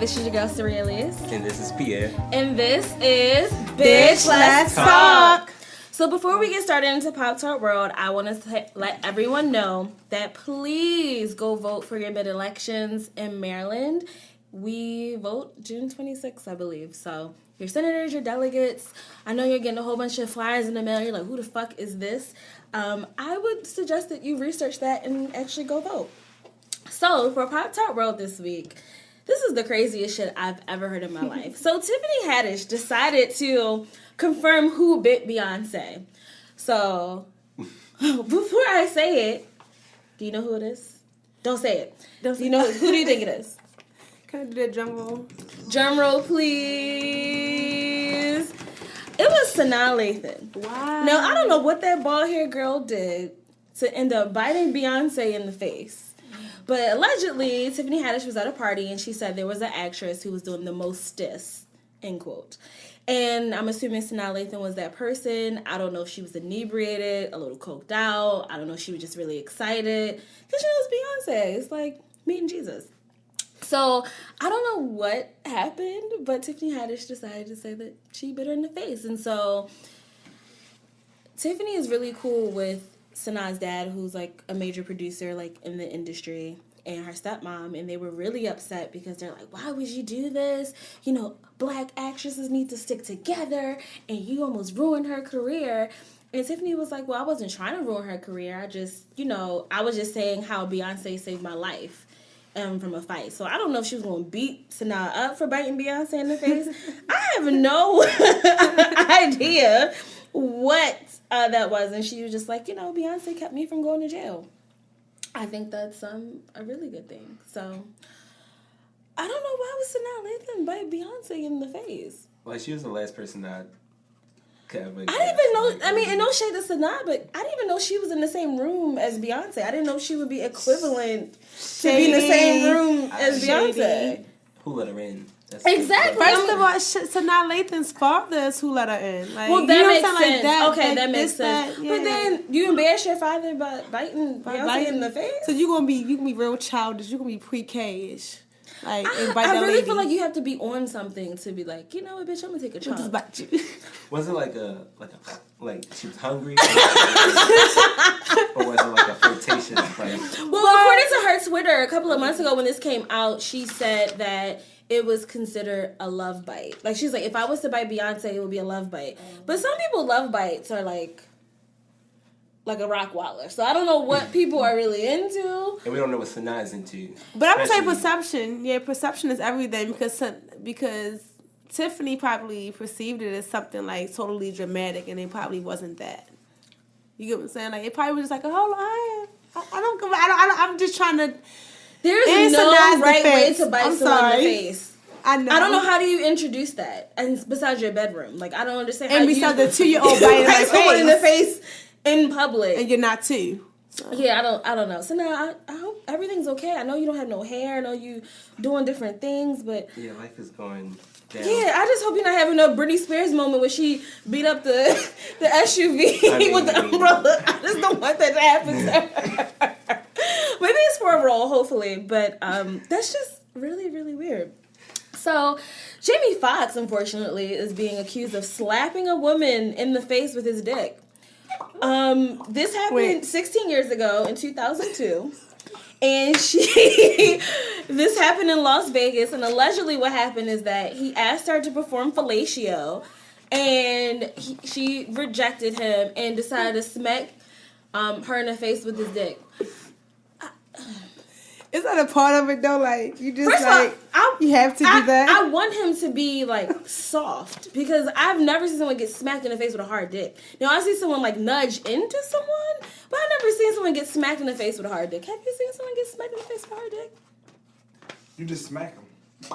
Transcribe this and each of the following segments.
this is your girl, Saria Elias. And this is Pierre. And this is Bitch, Let's Talk. So before we get started into Pop Tart World, I want to let everyone know that please go vote for your mid-elections in Maryland. We vote June 26th, I believe. So your senators, your delegates, I know you're getting a whole bunch of flyers in the mail. You're like, who the fuck is this? I would suggest that you research that and actually go vote. So for Pop Tart World this week, this is the craziest shit I've ever heard in my life. So Tiffany Haddish decided to confirm who bit Beyonce. So before I say it, do you know who it is? Don't say it. Who do you think it is? Can I do that drum roll? Drum roll, please. It was Sanaa Lathan. Wow. Now, I don't know what that bald-haired girl did to end up biting Beyonce in the face. But allegedly, Tiffany Haddish was at a party and she said there was an actress who was doing the mostest, end quote. And I'm assuming Sanaa Lathan was that person. I don't know if she was inebriated, a little coked out. I don't know if she was just really excited. Because she knows Beyonce. It's like meeting Jesus. So I don't know what happened, but Tiffany Haddish decided to say that she bit her in the face. And so Tiffany is really cool with Sanaa's dad, who's like a major producer like in the industry, and her stepmom, and they were really upset because they're like, why would you do this? You know, black actresses need to stick together, and you almost ruined her career. And Tiffany was like, well, I wasn't trying to ruin her career. I just, I was just saying how Beyonce saved my life from a fight. So I don't know if she was going to beat Sanaa up for biting Beyonce in the face. I have no idea what that was. And she was just like, Beyonce kept me from going to jail. I think that's a really good thing. So I don't know why was Sanaa Lathan bite Beyonce in the face. Well, she was the last person that could ever. I didn't even know. I mean, and no shade to Sanaa, but I didn't even know she was in the same room as Beyonce. I didn't know she would be equivalent to be in the same room as Beyonce. Who let her in? Exactly. First of all, Sanaa Lathan's father is who let her in. Like, well, that makes sense. Like that, okay, that makes sense. Yeah. But then you embarrass your father by biting Beyonce in the face. So you can be real childish. You can be pre-K-ish. Like, I really feel like you have to be on something to be like, you know what, bitch, I'm gonna take a chunk. Just bite you. Was it like she was hungry? Or was it like a flirtatious fight? Well, according to her Twitter, a couple of months ago when this came out, she said that it was considered a love bite. Like, she's like, if I was to bite Beyonce, it would be a love bite. But some people love bites are like a Rottweiler. So I don't know what people are really into. And we don't know what Sanaa is into. But I would say perception. Yeah, perception is everything because Tiffany probably perceived it as something like totally dramatic, and it probably wasn't that. You get what I'm saying? Like, it probably was just like, hold on, I'm just trying to. There's no right way to bite someone in the face. I know. I don't know how do you introduce that, and besides your bedroom, like I don't understand. And how besides you the 2-year-old biting someone in the face in public, and you're not 2. So. Yeah, I don't know. So now I hope everything's okay. I know you don't have no hair. I know you doing different things, but yeah, life is going down. Yeah, I just hope you're not having a Britney Spears moment where she beat up the SUV with the umbrella. I just don't want that to happen to her. Maybe it's for a role, hopefully, but that's just really, really weird. So, Jamie Foxx, unfortunately, is being accused of slapping a woman in the face with his dick. This happened 16 years ago in 2002. And this happened in Las Vegas, and allegedly what happened is that he asked her to perform fellatio, and she rejected him and decided to smack her in the face with his dick. Is that a part of it though? Like, you just First like you have to do that. I want him to be like soft because I've never seen someone get smacked in the face with a hard dick. Now I see someone like nudge into someone, but I've never seen someone get smacked in the face with a hard dick. Have you seen someone get smacked in the face with a hard dick? You just smack them.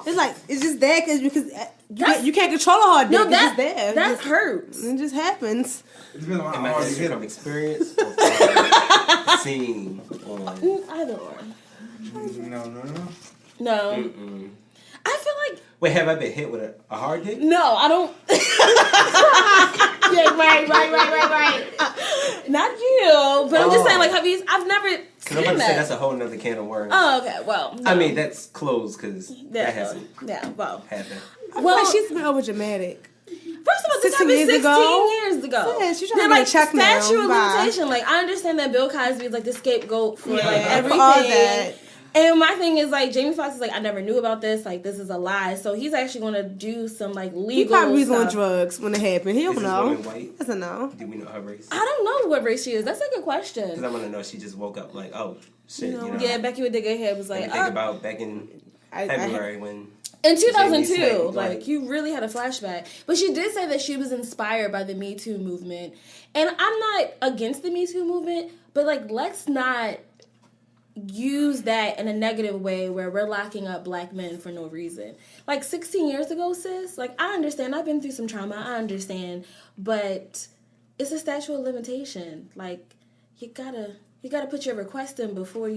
It's just there because you can't control a hard dick. No, it's just there. That hurts. It just happens. It depends on Am how I hard you just hit from them. experience or from seeing on? Either or. No. No. Mm-mm. I feel like... Wait, have I been hit with a hard dick? No, I don't... Yeah, right. Not you, but I'm just saying, like, I've never Because I'm about to say that's a whole nother can of worms. Oh, okay. Well, no. I mean, that's closed because that hasn't well. happened. Well, she's been over dramatic. First of all, this 16 happened years 16 ago? years ago. Yeah, she's trying They're to get like a check now. statute of Bye. limitation. Like, I understand that Bill Cosby is like the scapegoat for like For everything. all that. And my thing is like Jamie Foxx is like, I never knew about this. Like, this is a lie. So he's actually going to do some like legal. He probably was stuff. on drugs when it happened. He Is don't this know. woman white? Doesn't know. Do we know her race? I don't know what race she is. That's a good Because question. I want to know if she just woke up like, oh, shit, you know. Yeah, Becky with the good hair was And like, think about back in February when... in Jamie 2002, Snake, like you really had a flashback. But she did say that she was inspired by the Me Too movement. And I'm not against the Me Too movement, but like let's not use that in a negative way where we're locking up black men for no reason. Like 16 years ago, sis, like I understand. I've been through some trauma. I understand. But it's a statute of limitation. Like you gotta put your request in before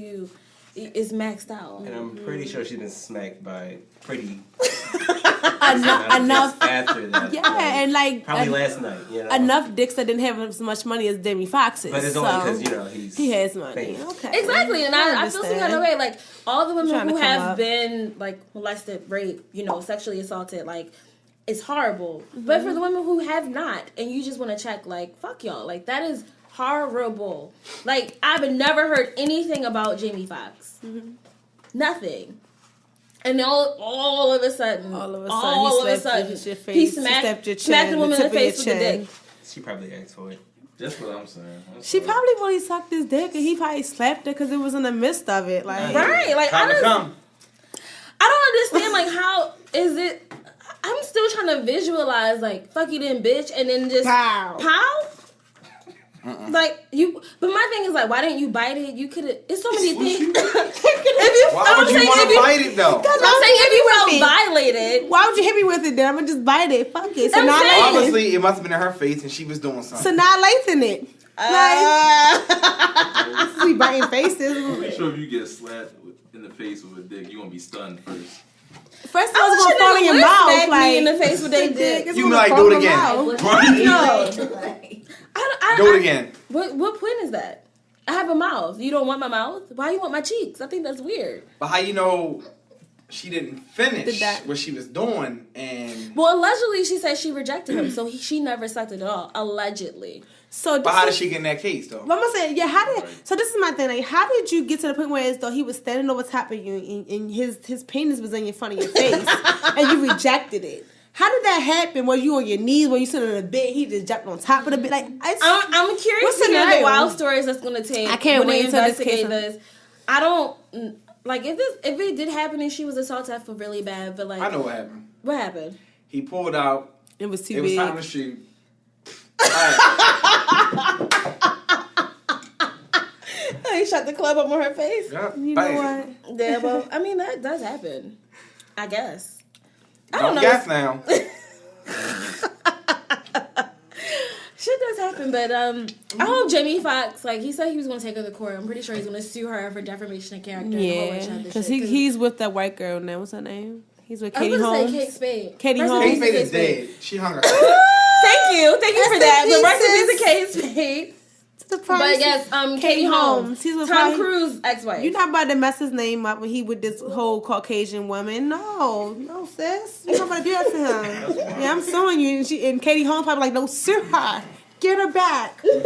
it's maxed out. And I'm pretty sure she's been smacked by pretty... enough. After that. Yeah, and like Probably last night, you know. enough dicks that didn't have as much money as Jamie Foxx's. But it's only because, you know, he has money. famous. Okay, Exactly, and I feel some kind of way. Like all the Trying women to who come have up. been like molested, raped, sexually assaulted, like it's horrible. Mm-hmm. But for the women who have not, and you just want to check, like fuck y'all, like that is horrible. Like I've never heard anything about Jamie Foxx, nothing. And all of a sudden, he slapped your face, he he slapped your chin, smacked the woman in the tip of your face with the chin. dick. She probably asked for it. That's what I'm saying. She probably really sucked his dick, and he probably slapped her because it was in the midst of it. Like, Right, like Time to come. I don't understand, like, how is it? I'm still trying to visualize, like, fuck you then, bitch, and then just Pow. Like but my thing is like, why didn't you bite it? You could have. It's so many things. Why would you want to bite it though? I'm saying if you felt violated. Why would you hit me with it? Then I'm gonna just bite it. Fuck it. So I'm now saying- Obviously, it must have been in her face, and she was doing something. So now lengthen it. Like, we biting faces. I'm pretty sure if you get slapped in the face with a dick, you're gonna be stunned first. First of all, it's gonna fall in your mouth. Like me in the face with their dick. It's You gonna like, fall do it in your again. mouth. No, Do it again. What point is that? I have a mouth. You don't want my mouth? Why you want my cheeks? I think that's weird. But how you know she didn't finish Did that- what she was doing? And Well, allegedly, she said she rejected him, so she never sucked it at all. Allegedly. So but how did she get in that case though? I'm gonna say, yeah. How did? So this is my thing. Like, how did you get to the point where as though he was standing over top of you and his penis was in front of your face and you rejected it? How did that happen? Were you on your knees? Were you sitting on the bed? He just jumped on top of the bed. Like, I'm curious What's to hear the scenario? wild stories that's gonna take. I can't when wait they until this investigate case- this. I don't like if it did happen and she was assaulted. I feel really bad, but like I know what happened. what happened. He pulled out. it was too It was big. time to shoot. Alright. He shot the club up on her face. Yep. You know Bam. what? Yeah, well, I mean that does happen. I guess. I Don't don't know. guess now. Shit does happen, but I hope Jamie Foxx, like he said he was gonna take her to court. I'm pretty sure he's gonna sue her for defamation of character and a whole bunch of Yeah, other because shit. he's with that white girl now. What's her name? He's with I Katie was gonna Holmes. say Kate Spade. Katie Rest in Holmes. peace Kate to Spade is dead. She hung herself. Thank you for that. But rest in pieces. peace to Kate Spade. But yes, Katie Holmes. He's with Tom probably- Cruise ex-wife. You're not about to mess his name up when he with this whole Caucasian woman. No, sis. You're not about to do that to him. Yeah, I'm suing you. And Katie Holmes probably like, no, sir. Get her back. We ain't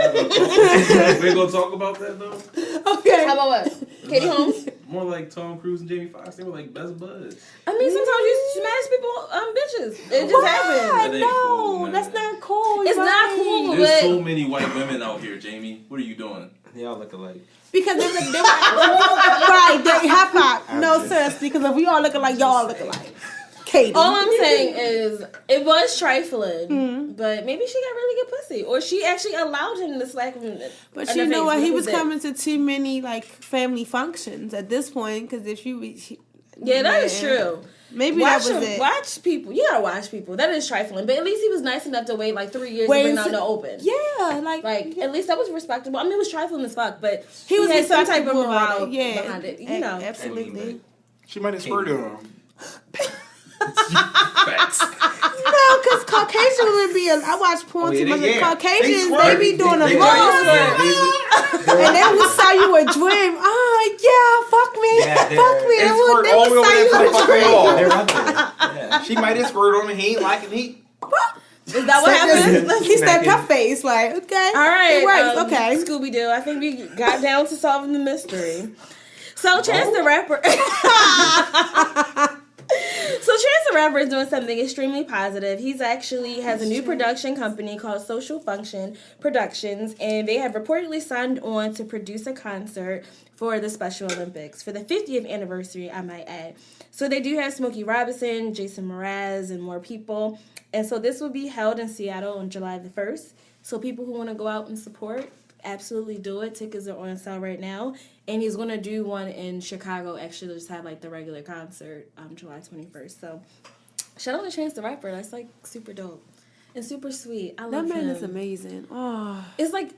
gonna talk about that though. Okay. How about what? Katie Holmes? More like Tom Cruise and Jamie Foxx. They were like best buds. I mean, sometimes you smash people, bitches. It just happens. Why? That ain't No, cool, man. that's not cool. It's You're not right. cool. There's But- so many white women out here, Jamie. What are you doing? They all look alike. Because they were right, they hip hop. No, seriously, because if we all look alike, y'all look alike. Katie. All I'm saying is it was trifling, Mm-hmm. but maybe she got really good pussy, or she actually allowed him to slack him. But in you the know face what? with He his was dick. coming to too many like family functions at this point. Because if you, Yeah, that is Man. true. maybe Watch that was him, it. watch people. You gotta watch people. That is trifling, but at least he was nice enough to wait like 3 years Wait to bring until- out in the open. Yeah, like At least that was respectable. I mean, it was trifling as fuck, but he was had some type of respectable about morale it. Yeah, behind it. You know, absolutely. She might have squirted on him. Facts. No, because Caucasian women be. I watch porn Oh, yeah, too much. they- yeah. Caucasians, They they be doing the They most. try to squirt. And they will sell you a dream. Oh, yeah, fuck me. Yeah, Fuck me. It's They will squirt all the way over sell there to the you a fucking dream. wall. They're rubbing it. Yeah. She might have squirted on him. He ain't liking heat. Is that what happened? He stepped her face like, okay. All right. It works, okay. Scooby Doo. I think we got down to solving the mystery. So Chance the Rapper. So Chance the Rapper is doing something extremely positive. He's actually has a new production company called Social Function Productions, and they have reportedly signed on to produce a concert for the Special Olympics for the 50th anniversary, I might add. So they do have Smokey Robinson, Jason Mraz, and more people. And so this will be held in Seattle on July the 1st. So people who want to go out and support, absolutely do it. Tickets are on sale right now. And he's going to do one in Chicago. Actually, just have like the regular concert July 21st. So shout out to Chance the Rapper. That's like super dope and super sweet. I love That man him. is amazing. Oh. It's like,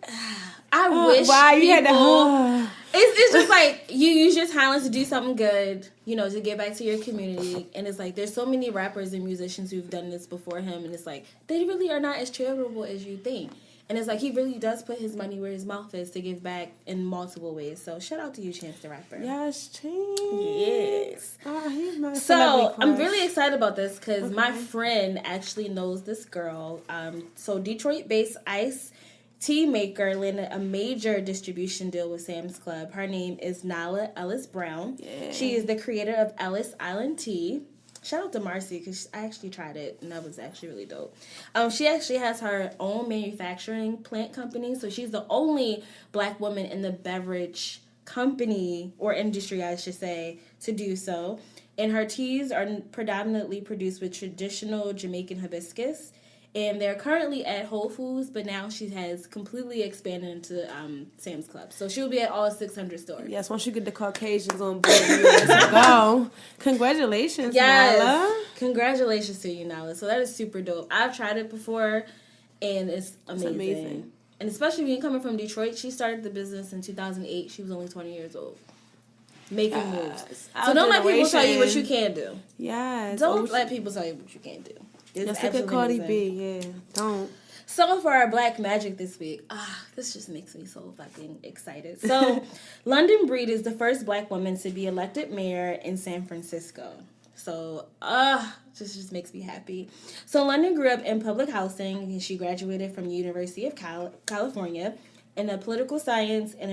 I wish Wow, you had people... to... It's just like you use your talents to do something good, you know, to give back to your community. And it's like there's so many rappers and musicians who've done this before him, and it's like they really are not as charitable as you think. And it's like he really does put his money where his mouth is to give back in multiple ways. So shout out to you, Chance the Rapper. Yes, Chance. Yes. Oh, he's my So celebrity I'm crush. really excited about this because my friend actually knows this girl. So Detroit-based ice tea maker landed a major distribution deal with Sam's Club. Her name is Nala Ellis Brown. Yeah. She is the creator of Ellis Island Tea. Shout out to Marcy because I actually tried it and that was actually really dope. She actually has her own manufacturing plant company, so she's the only black woman in the beverage company or industry, I should say, to do so. And her teas are predominantly produced with traditional Jamaican hibiscus. And they're currently at Whole Foods, but now she has completely expanded into Sam's Club. So she'll be at all 600 stores. Yes, once you get the Caucasians on board, let's go. Congratulations, Nala. Congratulations to you, Nala. So that is super dope. I've tried it before, and it's amazing. amazing. And especially when you're coming from Detroit, she started the business in 2008. She was only 20 years old. Making moves. Our So don't let people tell you what you generation. can't do. Yes. Don't let people tell you what you can't do. It's Let's look at absolutely Cardi amazing. B. Yeah, don't. So for our Black Magic this week, this just makes me so fucking excited. So London Breed is the first black woman to be elected mayor in San Francisco. So, this just makes me happy. So London grew up in public housing, and she graduated from the University of California in a political science and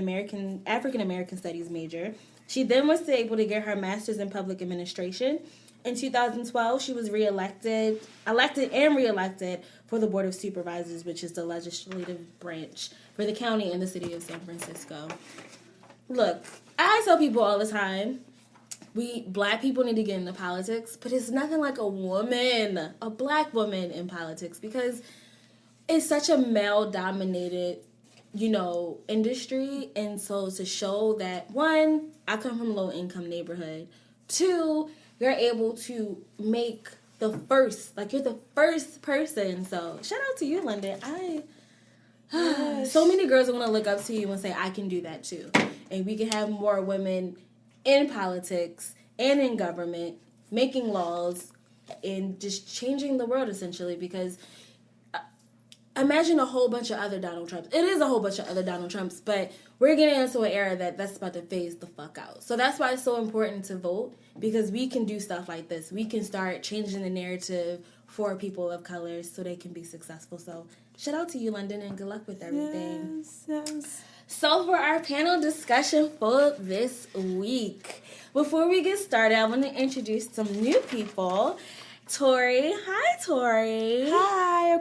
African American studies major. She then was able to get her master's in public administration. In 2012, she was elected and reelected for the Board of Supervisors, which is the legislative branch for the county and the city of San Francisco. Look, I tell people all the time, we black people need to get into politics, but it's nothing like a black woman in politics, because it's such a male-dominated, industry. And so to show that, one, I come from a low-income neighborhood. Two, you're able to make you're the first person. So shout out to you, London. So many girls are going to look up to you and say, I can do that too. And we can have more women in politics and in government, making laws and just changing the world, essentially, because imagine a whole bunch of other Donald Trumps. It is a whole bunch of other Donald Trumps, but we're getting into an era that's about to phase the fuck out. So that's why it's so important to vote, because we can do stuff like this. We can start changing the narrative for people of color so they can be successful. So shout out to you, London, and good luck with everything. Yes. So for our panel discussion for this week, before we get started, I want to introduce some new people. Tori. Hi, Tori. Hi.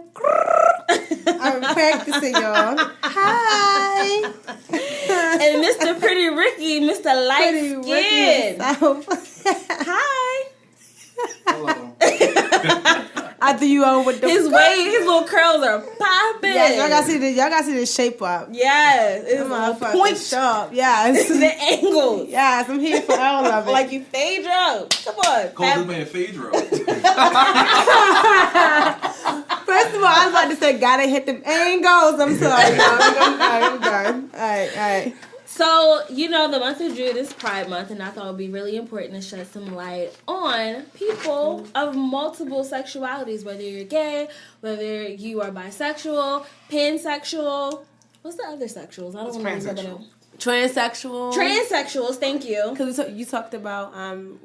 I'm practicing, y'all. Hi. And Mr. Pretty Ricky, Mr. Light Skin. Hi. Hello. I threw you on with the His little curls are popping. Yes, y'all gotta see the shape up. Yes, it's Come a on, point sharp. Yes. the angles. Yes, I'm here for all of it. Like you Phaedro. Come on. Cold man Phaedro. First of all, I was about to say, gotta hit them angles. I'm sorry. I'm done. All right. So, the month of June is Pride Month, and I thought it would be really important to shed some light on people of multiple sexualities, whether you're gay, whether you are bisexual, pansexual, What's the other sexuals? I don't What's want to pansexual? Transsexual. Transsexuals, thank you. Because you talked about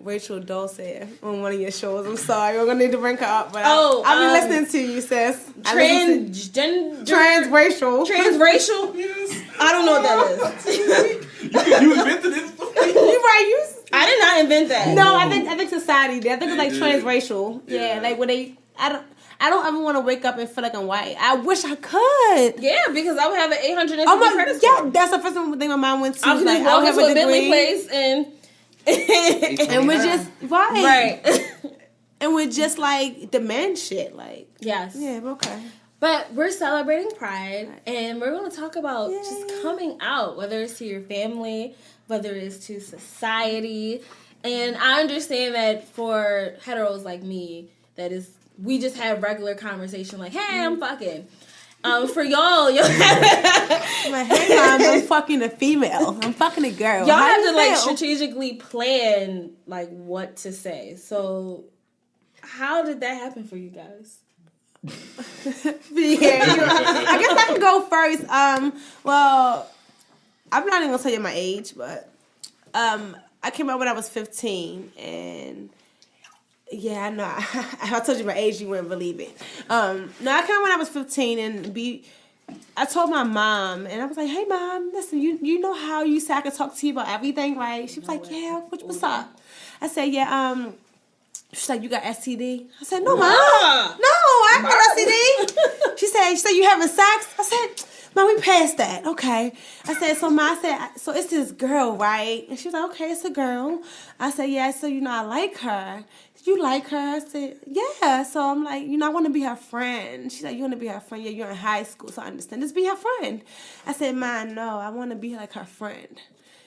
Rachel Dolce on one of your shows. I'm sorry, we're gonna need to bring her up. But Oh, I'll be listening to you, sis. Transgender. Transracial. Transracial? Yes. I don't know what that is. You invented it. You right? I did not invent that. No, I think society did. I think it's like They did. transracial. Yeah, Yeah. like when they. I don't ever want to wake up and feel like I'm white. I wish I could. Yeah, because I would have an 850 Oh my, credit yeah, score. that's the first thing my mom went to. I was like, just walk have into a degree. Bentley place and... And we're just, right. right. And we're just like the men shit. Like, Yes. yeah, okay. But we're celebrating Pride, and we're going to talk about Yay. just coming out, whether it's to your family, whether it's to society. And I understand that for heteros like me, we just have regular conversation like, hey, I'm fucking. For y'all I'm like, hey, mom, I'm fucking a female. I'm fucking a girl. y'all How have you to like feel? strategically plan like what to say. So how did that happen for you guys? I guess I can go first. Well, I'm not even gonna tell you my age, but I came out when I was 15, and yeah, I know. If I told you my age, you wouldn't believe it. No, I came out when I was 15, and I told my mom, and I was like, "Hey, mom, listen, you know how you said I could talk to you about everything, right?" She was like, "Yeah, what's up?" I said, "Yeah, she's like, you got STD?" I said, "No, mom. Ah. No, I have no STD." She said, you having sex? I said, "Mom, we passed that." Okay. I said, so it's this girl, right? And she was like, "Okay, it's a girl." I said, "Yeah, so I like her." "You like her?" I said, "Yeah." So I'm like, I want to be her friend. She's like, "You want to be her friend? Yeah, you're in high school, so I understand. Just be her friend." I said, "Man, no, I want to be like her friend."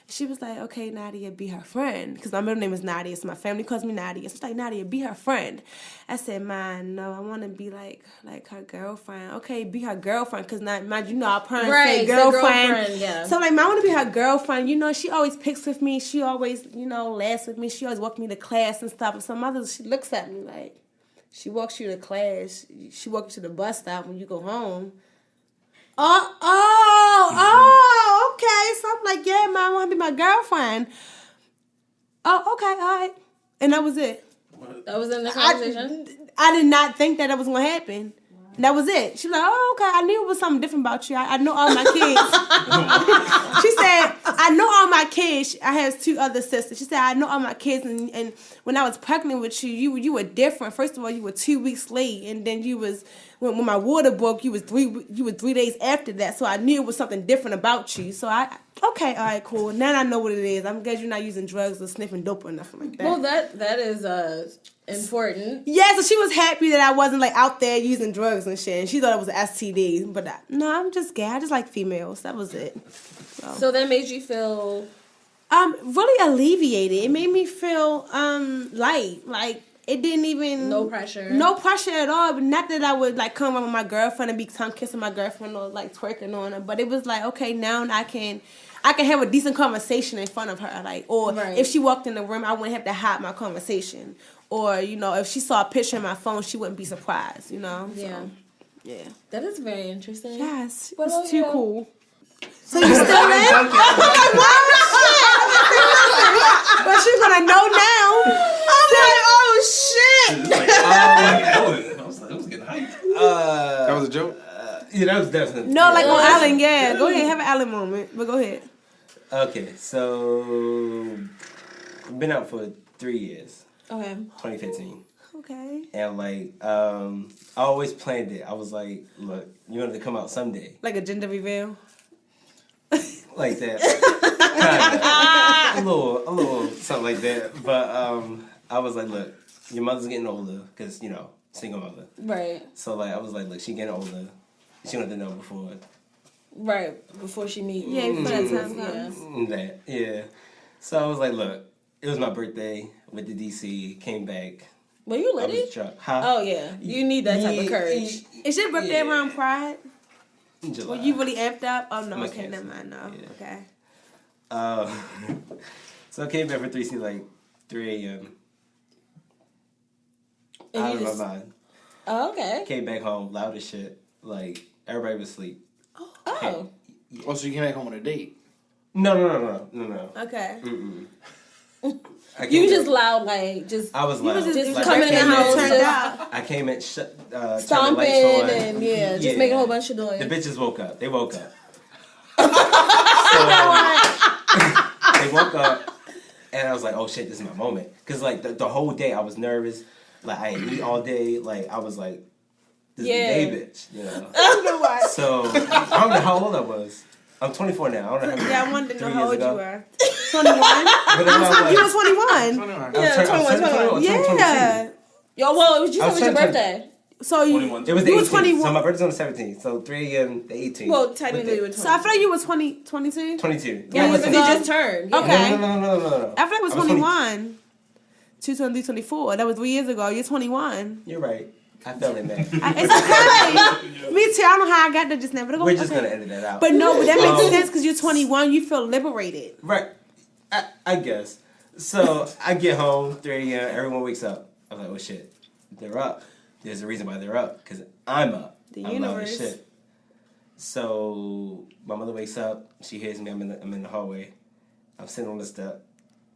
She was like, "Okay, Nadia, be her friend." Because my middle name is Nadia, so my family calls me Nadia. So she's like, "Nadia, be her friend." I said, "Man, no, I want to be like her girlfriend." "Okay, be her girlfriend." Because mind our parents Right, say say girlfriend. girlfriend, yeah. So like, I want to be her girlfriend. She always picks with me. She always, laughs with me. She always walks me to class and stuff. And some others, she looks at me like, she walks you to class. She walks you to the bus stop when you go home. Okay. So I'm like, yeah, Mom, I want to be my girlfriend. Oh, okay, all right. And that was it. That was in the conversation? I did not think that was going to happen. And that was it. She was like, "Oh, okay. I knew it was something different about you. I know all my kids." She said, "I know all my kids." I have 2 other sisters. She said, "I know all my kids. And when I was pregnant with you, you were different. First of all, you were 2 weeks late. And then you was, when my water broke, you were 3 days after that. So I knew it was something different about you. So okay, all right, cool. Now I know what it is. I'm glad you're not using drugs or sniffing dope or nothing like that." Well, that is important. Yeah, so she was happy that I wasn't like out there using drugs and shit. And she thought it was an STD. But no, I'm just gay. I just like females. That was it. So that made you feel... Really alleviated. It made me feel light. Like it didn't even No pressure. No pressure at all. But not that I would like come up with my girlfriend and be tongue kissing my girlfriend or like twerking on her. But it was like, okay, now I can have a decent conversation in front of her. Like, or Right. if she walked in the room, I wouldn't have to hide my conversation. Or, if she saw a picture in my phone, she wouldn't be surprised, Yeah. So, yeah. That is very interesting. Yes. What about It's too you? cool. So you still there? But she's gonna know now. I'm like, oh shit. I was getting hyped. That was a joke. Yeah, that was definitely. No, like on Allen, yeah. Go ahead, have an Allen moment. But go ahead. Okay, so I've been out for 3 years, Okay. 2015. Okay. And I always planned it. I was like, look, you wanted to come out someday. Like a gender reveal. Like that. Kinda. a little something like that. But I was like, look, your mother's getting older, because, single mother. Right. So I was like, look, she getting older. She wanted to know before Before she meet you. Yeah, before that time Yeah. comes. that. Yeah. So I was like, look, it was my birthday, went to DC, came back. Were you I litty? was drunk. Huh? Oh, yeah. You need that type of courage. Is your birthday around Pride? July. Were you really amped up? Oh no, I'm a okay, Cancer. never mind. No, Yeah. okay. So I came back for 3 a.m. And Out you of just- my mind. Oh, okay. Came back home, loud as shit. Like, everybody was asleep. Oh. Oh, so you came back home on a date? No. Okay. I You came just in- loud, like, just I was loud. just Like, coming I in the came house, Turned just out. I came in, turning the stomping lights on. and just Yeah. making a whole bunch of noise. The bitches woke up. They woke up. So, they woke up, and I was like, "Oh shit, this is my moment." Cause like the whole day I was nervous. Like I ate all day. Like I was like, "This Yeah. is the day, bitch." You know. You know what? So I don't know how old I was. I'm 24 now. I don't know how many. Yeah, I wanted to know 3 how years old ago. you were. 21? But then I You was was 21. 21. Yeah, 21. Yeah. Yo, whoa, it was just I was your turning birthday. So you, 21. It was the you 18th. was 21. So my birthday's on the 17th. So 3 a.m. the 18th. Well, technically, you were 20. So I feel like you were 22? 22. Yeah, I was because you 22. just turned. Yeah. Okay. No. I feel like I was 20. 21. 2, 23, 24. That was 3 years ago. You're 21. You're right. I fell in there. It's okay. Me too. I don't know how I got there just now. But We're just gonna edit that out. But no, but that makes sense because you're 21. You feel liberated. Right. I guess. So I get home, 3 a.m. Everyone wakes up. I'm like, oh shit, they're up. There's a reason why they're up because I'm up. The I'm loud as universe. shit. So my mother wakes up. She hears me. I'm in the hallway. I'm sitting on the step.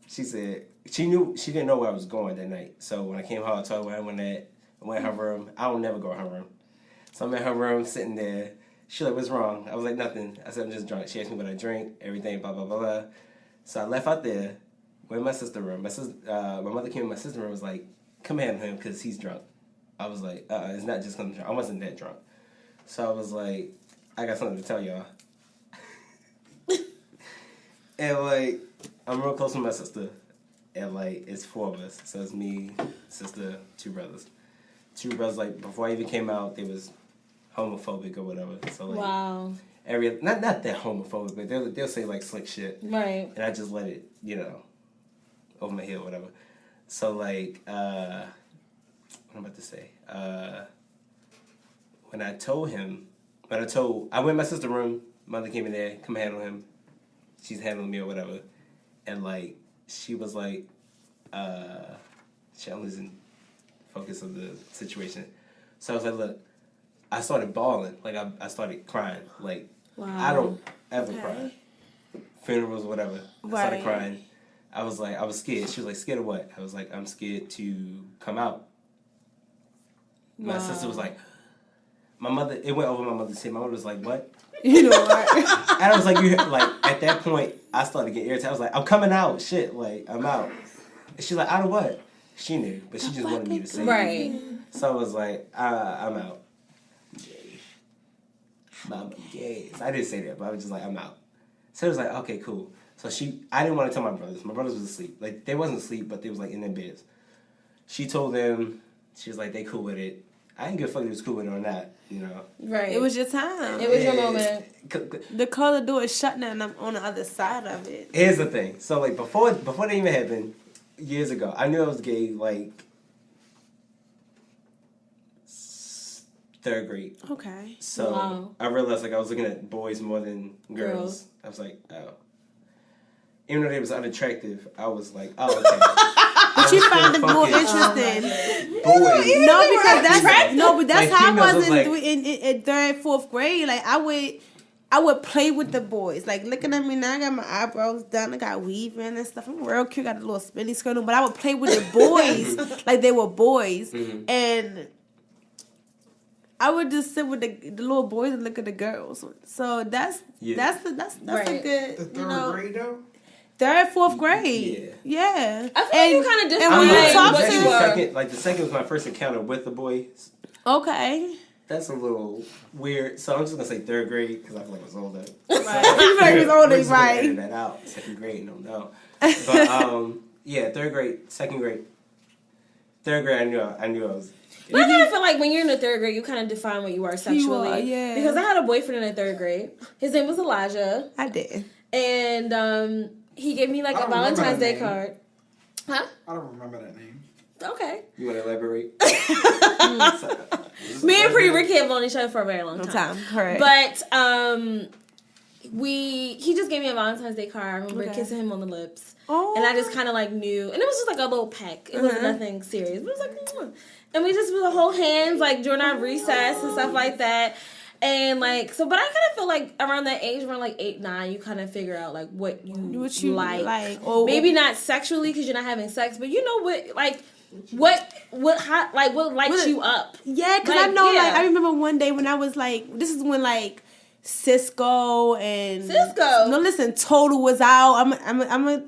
She said she didn't know where I was going that night. So when I came home, I told her where I went at. I went in her room. I don't never go in her room. So I'm in her room sitting there. She like, what's wrong? I was like, nothing. I said, I'm just drunk. She asked me what I drink, everything, blah, blah, blah, blah. So I left out there, went in my sister's room. My mother came in my sister's room and was like, come handle him because he's drunk. I was like, it's not just because I'm drunk. I wasn't that drunk. So I was like, I got something to tell y'all. And like, I'm real close with my sister. And like, it's 4 of us. So it's me, sister, 2 brothers. 2 brothers, like, before I even came out, they was homophobic or whatever. So like, Wow. not that homophobic, but they'll say like slick shit. Right. And I just let it, over my head or whatever. So like, what I'm about to say. When I went in my sister's room, mother came in there, come handle him. She's handling me or whatever. And like, she was like, I'm losing focus of the situation. So I was like, look, I started bawling. Like I started crying. Like, Wow. I don't ever Okay. cry. Funerals, whatever. I started Right. crying. I was scared. She was like, scared of what? I was like, I'm scared to come out. My Wow. sister was like, my mother, it went over my mother's head. My mother was like, what? You know what? And I was like, at that point, I started getting irritated. I was like, I'm coming out. Shit, like, I'm out. And she's like, out of what? She knew, but she just wanted me to say it. Right. So I was like, I'm out. Gay. Mama, gay. So I didn't say that, but I was just like, I'm out. So it was like, okay, cool. So I didn't want to tell my brothers. My brothers was asleep. Like, they wasn't asleep, but they was like in their beds. She told them, she was like, they cool with it. I didn't give a fuck if it was cool with it or not, Right. It was your time. It was your moment. The color door is shutting and I'm on the other side of it. Here's the thing. So like before that even happened, years ago, I knew I was gay like 3rd grade. Okay. So Wow. I realized like I was looking at boys more than girls. Girls. I was like, oh. Even though they was unattractive, I was like, oh, okay. But you found it more fucking interesting. boys. No, because that's Like, how I females was was like- in 3rd, 4th grade. Like I would play with the boys. Like looking at me now, I got my eyebrows done, I got weave in and stuff. I'm real cute, got a little spinny skirt on. But I would play with the boys like they were boys, and I would just sit with the little boys and look at the girls. So that's Yeah. a Right. good The 3rd grade though? 3rd, 4th grade. Yeah. I feel like you kind of and when you defined talk what to you them- were. the second was my first encounter with the boys. Okay. That's a little weird. So I'm just gonna say 3rd grade because I feel like I was older. Right. You feel like it was older, We're just gonna right? edit that out. 2nd grade, no. But yeah, 3rd grade, 2nd grade, 3rd grade. I knew I was. But I kind of feel like when you're in the 3rd grade, you kind of define what you are sexually. are, yeah. Because I had a boyfriend in the 3rd grade. His name was Elijah. I did. And he gave me like I a don't remember Valentine's that Day name. card. Huh? I don't remember that name. Okay. You want to elaborate? Me and Pretty Ricky have known each other for a very long time. Correct. But he just gave me a Valentine's Day card. I remember Okay. kissing him on the lips. Oh. And I just kind of like knew. And it was just like a little peck. It wasn't nothing serious. But it was like, and we just would hold hands like during our recess and stuff like that. And like so, but I kind of feel like around that age, around like 8, 9, you kind of figure out like what you like. or Maybe not sexually because you're not having sex, but you know what, like what how, like what lights you up. Yeah, because Like, I know, yeah. like, I remember one day when I was like, this is when like Cisco and No, listen, Total was out.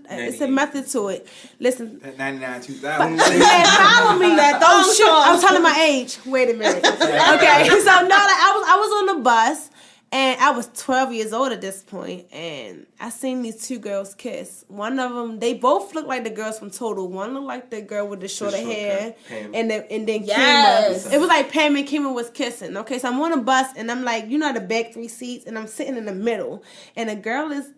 It's a method to it. Listen, That 99, 2000. yeah, follow me. That Oh, shoot, sure. I'm telling my age. Wait a minute. Okay, so no, like I was on the bus. And I was 12 years old at this point, and I seen these two girls kiss. One of them, they both looked like the girls from Total. One looked like the girl with the shorter hair, Pam. and then Yes. Kima. It was like Pam and Kima was kissing. Okay, so I'm on a bus, and I'm like, you know, the back 3 seats, and I'm sitting in the middle, and the girl is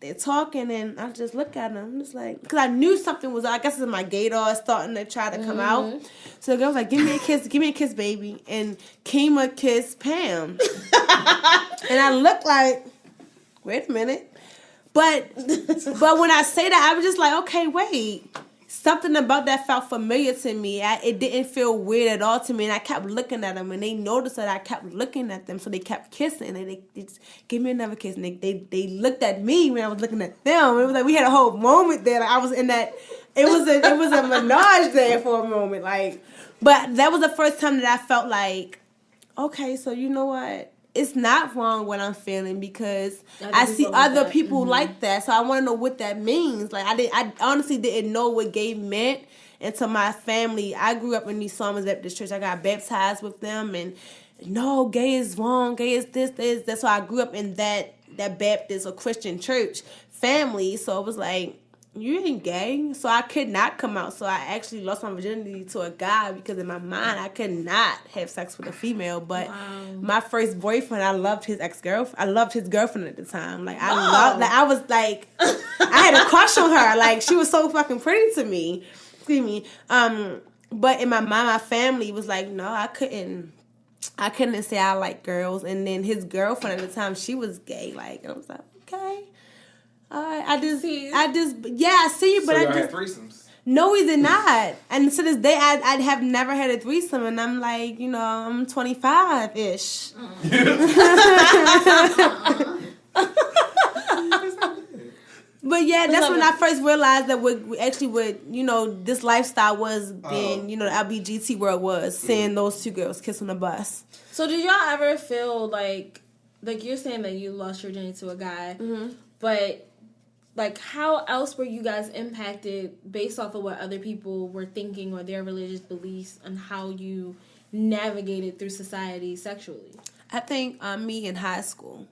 they're talking, and I just look at them. I'm just like, because I knew something was. I guess it's my gaydar starting to try to come out. So the girl was like, "Give me a kiss, baby." And Kima kissed Pam, and I looked like, wait a minute, but when I say that, I was just like, okay, wait. Something about that felt familiar to me. It didn't feel weird at all to me, and I kept looking at them, and they noticed that I kept looking at them, so they kept kissing, and they just give me another kiss, and they looked at me when I was looking at them. It was like we had a whole moment there. Like I was in that. It was a menage there for a moment, like. But that was the first time that I felt like, okay, so you know what? It's not wrong what I'm feeling because I see other people like that. So I want to know what that means. Like I honestly didn't know what gay meant until my family. I grew up in East Summers Baptist Church. I got baptized with them, and no, gay is wrong. Gay is this. That's why I grew up in that Baptist or Christian church family. So it was like, you ain't gay. So I could not come out. So I actually lost my virginity to a guy because in my mind I could not have sex with a female. But my first boyfriend, I loved his ex-girlfriend. I loved his girlfriend at the time. Like I was like, I had a crush on her. Like she was so fucking pretty to me. Excuse me. But in my mind, my family was like, no, I couldn't say I like girls. And then his girlfriend at the time, she was gay. Like, and I was like, okay. I see you, but So I y'all just had threesomes. no, we did not. And to this day, I have never had a threesome, and I'm like, you know, I'm 25-ish. But yeah, that's when I first realized that what this lifestyle was being, the LBGT world was seeing those two girls kiss on the bus. So did y'all ever feel like you're saying that you lost your virginity to a guy, but like how else were you guys impacted based off of what other people were thinking or their religious beliefs and how you navigated through society sexually? I think me in high school.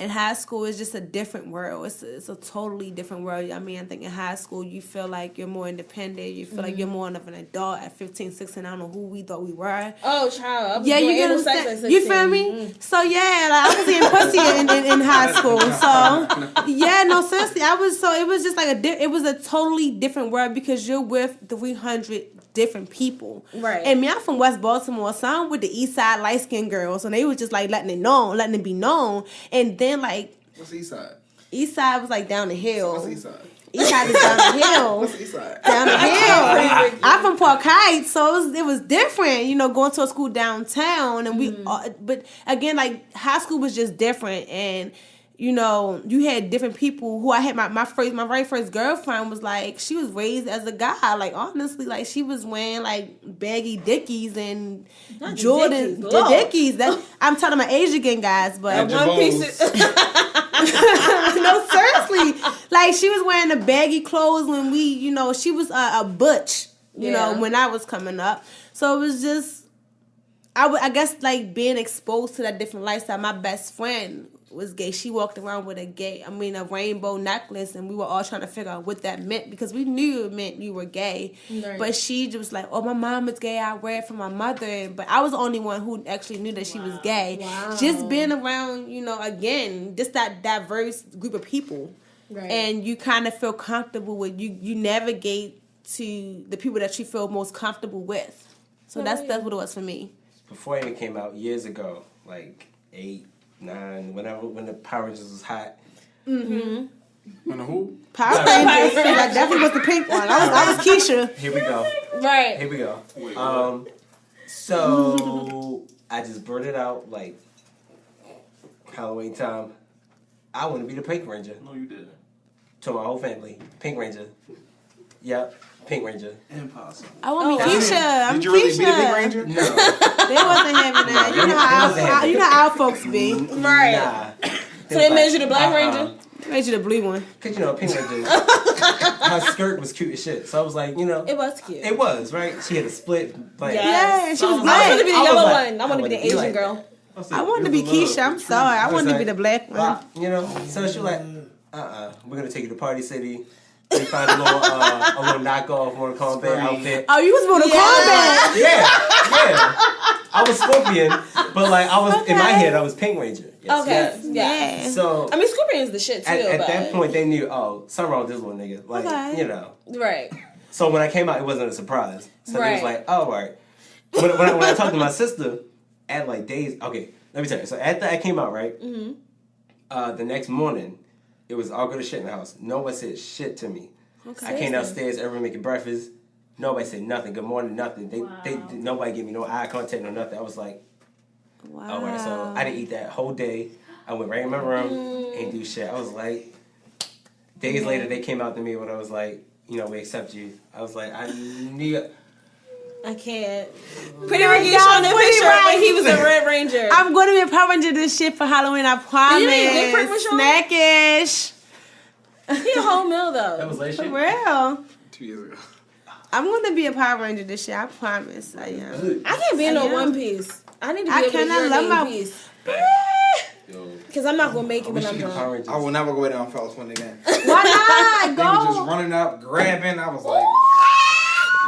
In high school, it's just a different world. It's a totally different world. I mean, I think in high school, you feel like you're more independent. You feel like you're more of an adult at 15, 16. I don't know who we thought we were. Oh, child. I was Yeah, doing you anal get sex at understand. 16. You feel me? So, yeah, like, I was eating pussy in high school. So, yeah, no, seriously. It was just like it was a totally different world because you're with 300 different people. Right. And me, I'm from West Baltimore, so I'm with the East Side light-skinned girls, and they was just like letting it be known. And then like, What's the East Side? East Side was like down the hill. What's the East Side? East Side is down the hill. What's the East Side? Down the hill. I'm from Park Heights, so it was different, going to a school downtown, and but again, like high school was just different, and you had different people who I had my very first girlfriend was like, she was raised as a guy. Like, honestly, like she was wearing like baggy Dickies and Not Jordan Dickies, the Dickies. I'm telling my age again, guys, but And One piece. no, seriously, like she was wearing the baggy clothes when we, she was a butch, when I was coming up. So it was just, I guess like being exposed to that different lifestyle. My best friend was gay. She walked around with a rainbow necklace, and we were all trying to figure out what that meant because we knew it meant you were gay. Right. But she just was like, oh, my mom is gay. I wear it for my mother. But I was the only one who actually knew that she was gay. Wow. Just being around, again, just that diverse group of people. Right. And you kind of feel comfortable with, you navigate to the people that you feel most comfortable with. So that's what it was for me. Before it came out years ago, like 8, 9, when the Power Rangers was hot. On the who? Power Rangers. That definitely was the pink one. I was Keisha. Here we go. Right. Here we go. So I I just blurted out like Halloween time. I want to be the Pink Ranger. No, you didn't. To my whole family, Pink Ranger. Yep, Pink Ranger. Impossible. I want to be wow. Keisha. I'm Did you really Keisha. be the Pink Ranger? No, They wasn't having that. You know how you know how our folks be. Right. Nah. So they made you the Black Ranger? Made you the blue one. Cause you know Pink Ranger, her skirt was cute as shit. So I was like, you know, It was cute. it was right. She had a split. Like, Yes. Yeah, she was I black. want to be the I was yellow like- one. I want to be the I wanna be Asian like girl. I wanted to be Keisha. I'm sorry. I wanted to be the black one. You know, so she was like, we're gonna take you to Party City. They find a little knockoff Mortal Kombat outfit. Oh, you was born to combat. Yeah. I was Scorpion, but like I was in my Okay. head, I was Pink Ranger. Yes, Okay. yes. Yeah. So I mean, Scorpion's the shit too. at but... that point, they knew, oh, something wrong with this little nigga. Like, Okay. you know. Right. So when I came out, it wasn't a surprise. So they was Right. like, oh, all right. When I talked to my sister, at like days, okay, let me tell you. So after I came out, right, the next morning, it was all good as shit in the house. Nobody said shit to me. Okay. I came downstairs, everyone making breakfast. Nobody said nothing. Good morning, nothing. Nobody gave me no eye contact, no nothing. I was like, Wow. all right. So I didn't eat that whole day. I went right in my room, ain't do shit. I was like, days later, they came out to me when I was like, you know, we accept you. I was like, I knew. I can't. Pretty Ricky showing that Pretty picture when Ricky. he was a Red Ranger. I'm going to be a Power Ranger this shit for Halloween. I promise. You didn't get Prick with Sean? Snackish. He a whole meal though. That was last For year. real. 2 years ago. I'm going to be a Power Ranger this year. I promise. I am. I can't be in no Yeah. one piece. I need to be I able to cannot love urinate my- in peace. Yo, Because I'm not gonna make it when I'm drunk. Power Rangers. I will never go down Fellas One again. Why not? They were just Go. running up, grabbing. I was like,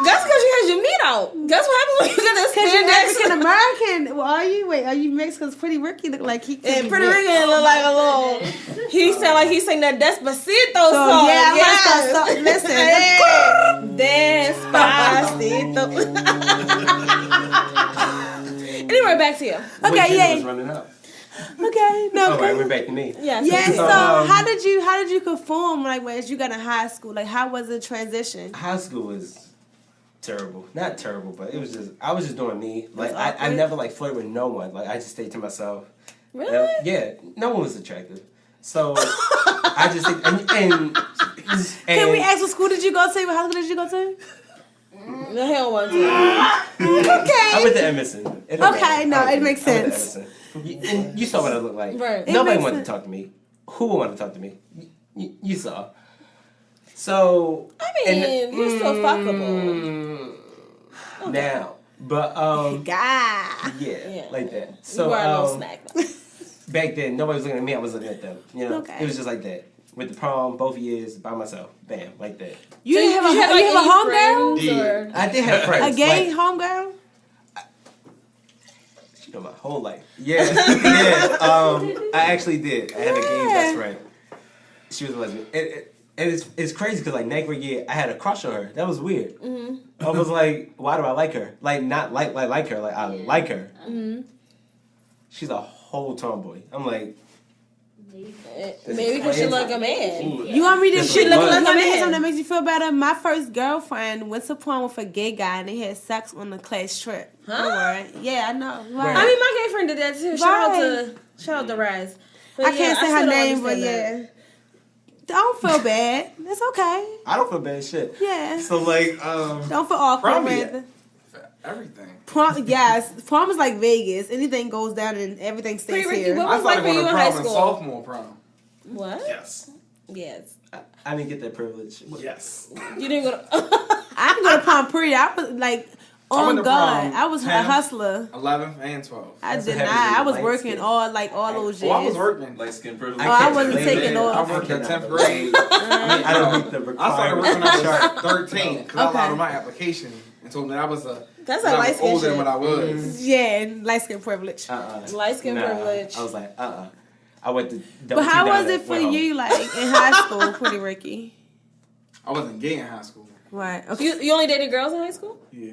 That's because you had your meat out. That's what happens when you get this Because you're Mexican spandex. American. Well, are you? Wait, are you Mexican? Because Pretty Ricky look like he could And be Pretty mixed. Rican look like a little. He sound like he sang that Despacito So, song. yeah, I'm yes. gonna start- listen. Despacito. Anyway, back to you. What Okay, gender yeah. was running up? Okay, no. All right, we're back to me. Yeah. Yeah. So, So, how did you conform like as you got in high school? Like, how was the transition? High school was terrible. Not terrible, but it was just, I was just doing me. Like, That's I awkward. never like flirted with no one. Like, I just stayed to myself. Really? Yeah, no one was attractive. So, I just, and Can we ask what school did you go to? What high school did you go to? The hell one too. I Okay. went to Emerson. It don't Okay, matter. no, I went it to- makes I went to sense. Emerson. And you saw what I looked like. Right. It Nobody makes wanted sense. to talk to me. Who would want to talk to me? You saw. So. I mean, you're still fuckable. Now, but God. yeah, Yeah. like that. You So were a little snack. back then, nobody was looking at me. I was looking at them. You know, Okay. it was just like that. With the prom, both years by myself. Bam, like that. You didn't have a, Did you like, have a any homegirl? friends or- I did have friends. A gay like, homegirl? you know, my whole life. Yeah, yeah. I actually did. I had a gay best friend. She was a lesbian. And it's crazy because like ninth grade year, I had a crush on her. That was weird. I was like, why do I like her? Like not like her. Like I like her. She's a whole tomboy. I'm like, Maybe because she like a man. You want me to This she is look what- like a man. man? Something that makes you feel better. My first girlfriend went to prom with a gay guy and they had sex on the class trip. Huh? Don't worry. Yeah, I know. Right. I mean, my gay friend did that too. Right. Shout out to Rise. But I can't say still her don't name, but understand yeah. Don't feel bad. It's okay. I don't feel bad shit. Yeah. So like, Don't feel awkward. Prom Rather. yet? for everything. Prom, yes. Prom is like Vegas. Anything goes down and everything stays Pretty Ricky, here. what I was like started for going you to in high prom in school? sophomore prom. What? Yes. Yes. I didn't get that privilege. Yes. You didn't go to. I didn't go to prom period. I was like, I on went to God. prom I was a 10th, hustler. 11th and 12th. I That's did what not. happens when I you was light working skin. all those years. Oh, I was working. light skin privilege. Oh, I can't wasn't believe taking it. off. I worked in cannot 10th believe grade. I don't meet the I started working when I was 13 because I Okay. lied on my application and told them that I was That's that a I was light skin older than shit. what I was. Yeah, light skin privilege. Light skin privilege. I was like, I went to. But how was it for you, like in high school, Pretty Ricky? I wasn't gay in high school. Right. Okay. You only dated girls in high school? Yeah.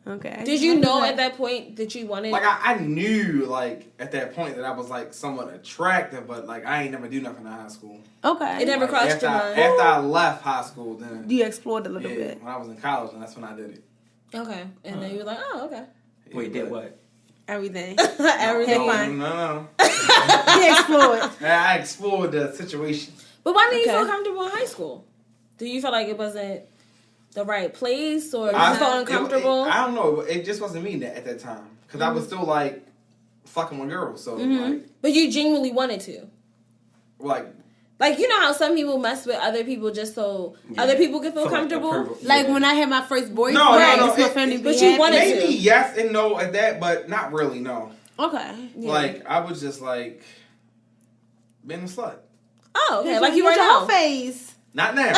Okay. Did you know at that point that you wanted? Like I knew like at that point that I was like somewhat attractive, but like I ain't never do nothing in high school. Okay. It never Like, crossed after your I, mind. after I left high school, then You explored a little yeah, bit. when I was in college, and that's when I did it. Okay, and then you were like, oh, okay. Yeah, Wait, did but what? Everything. Everything. fine. No. He explored. I explored the situation. But why didn't you Okay. feel comfortable in high school? Do you feel like it wasn't the right place, or you I felt uncomfortable? I don't know. It just wasn't me at that time because I was still like fucking with girls. So like, But you genuinely wanted to. like You know how some people mess with other people just so other people can feel comfortable? Like when I had my first boyfriend, No, just my it- family but be you happy. wanted to. maybe yes and no at that, but not really. No. Okay. Yeah. Like I was just like being a slut. Oh, okay. Like Like you your were now. whole phase. Not now.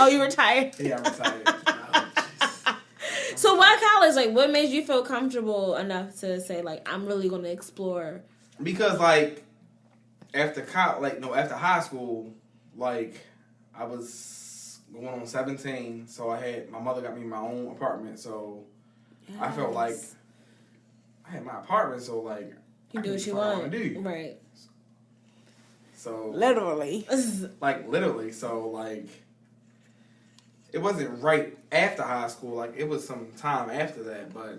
Oh, you retired. Yeah, I'm excited. So why college? Like, what made you feel comfortable enough to say, like, I'm really going to explore? Because like after after high school, like I was going on 17, so my mother got me my own apartment, so I felt like I had my apartment, so like You I do can what you fuck I want. wanna do. Right. So Literally. like literally, so like it wasn't right after high school, like it was some time after that, but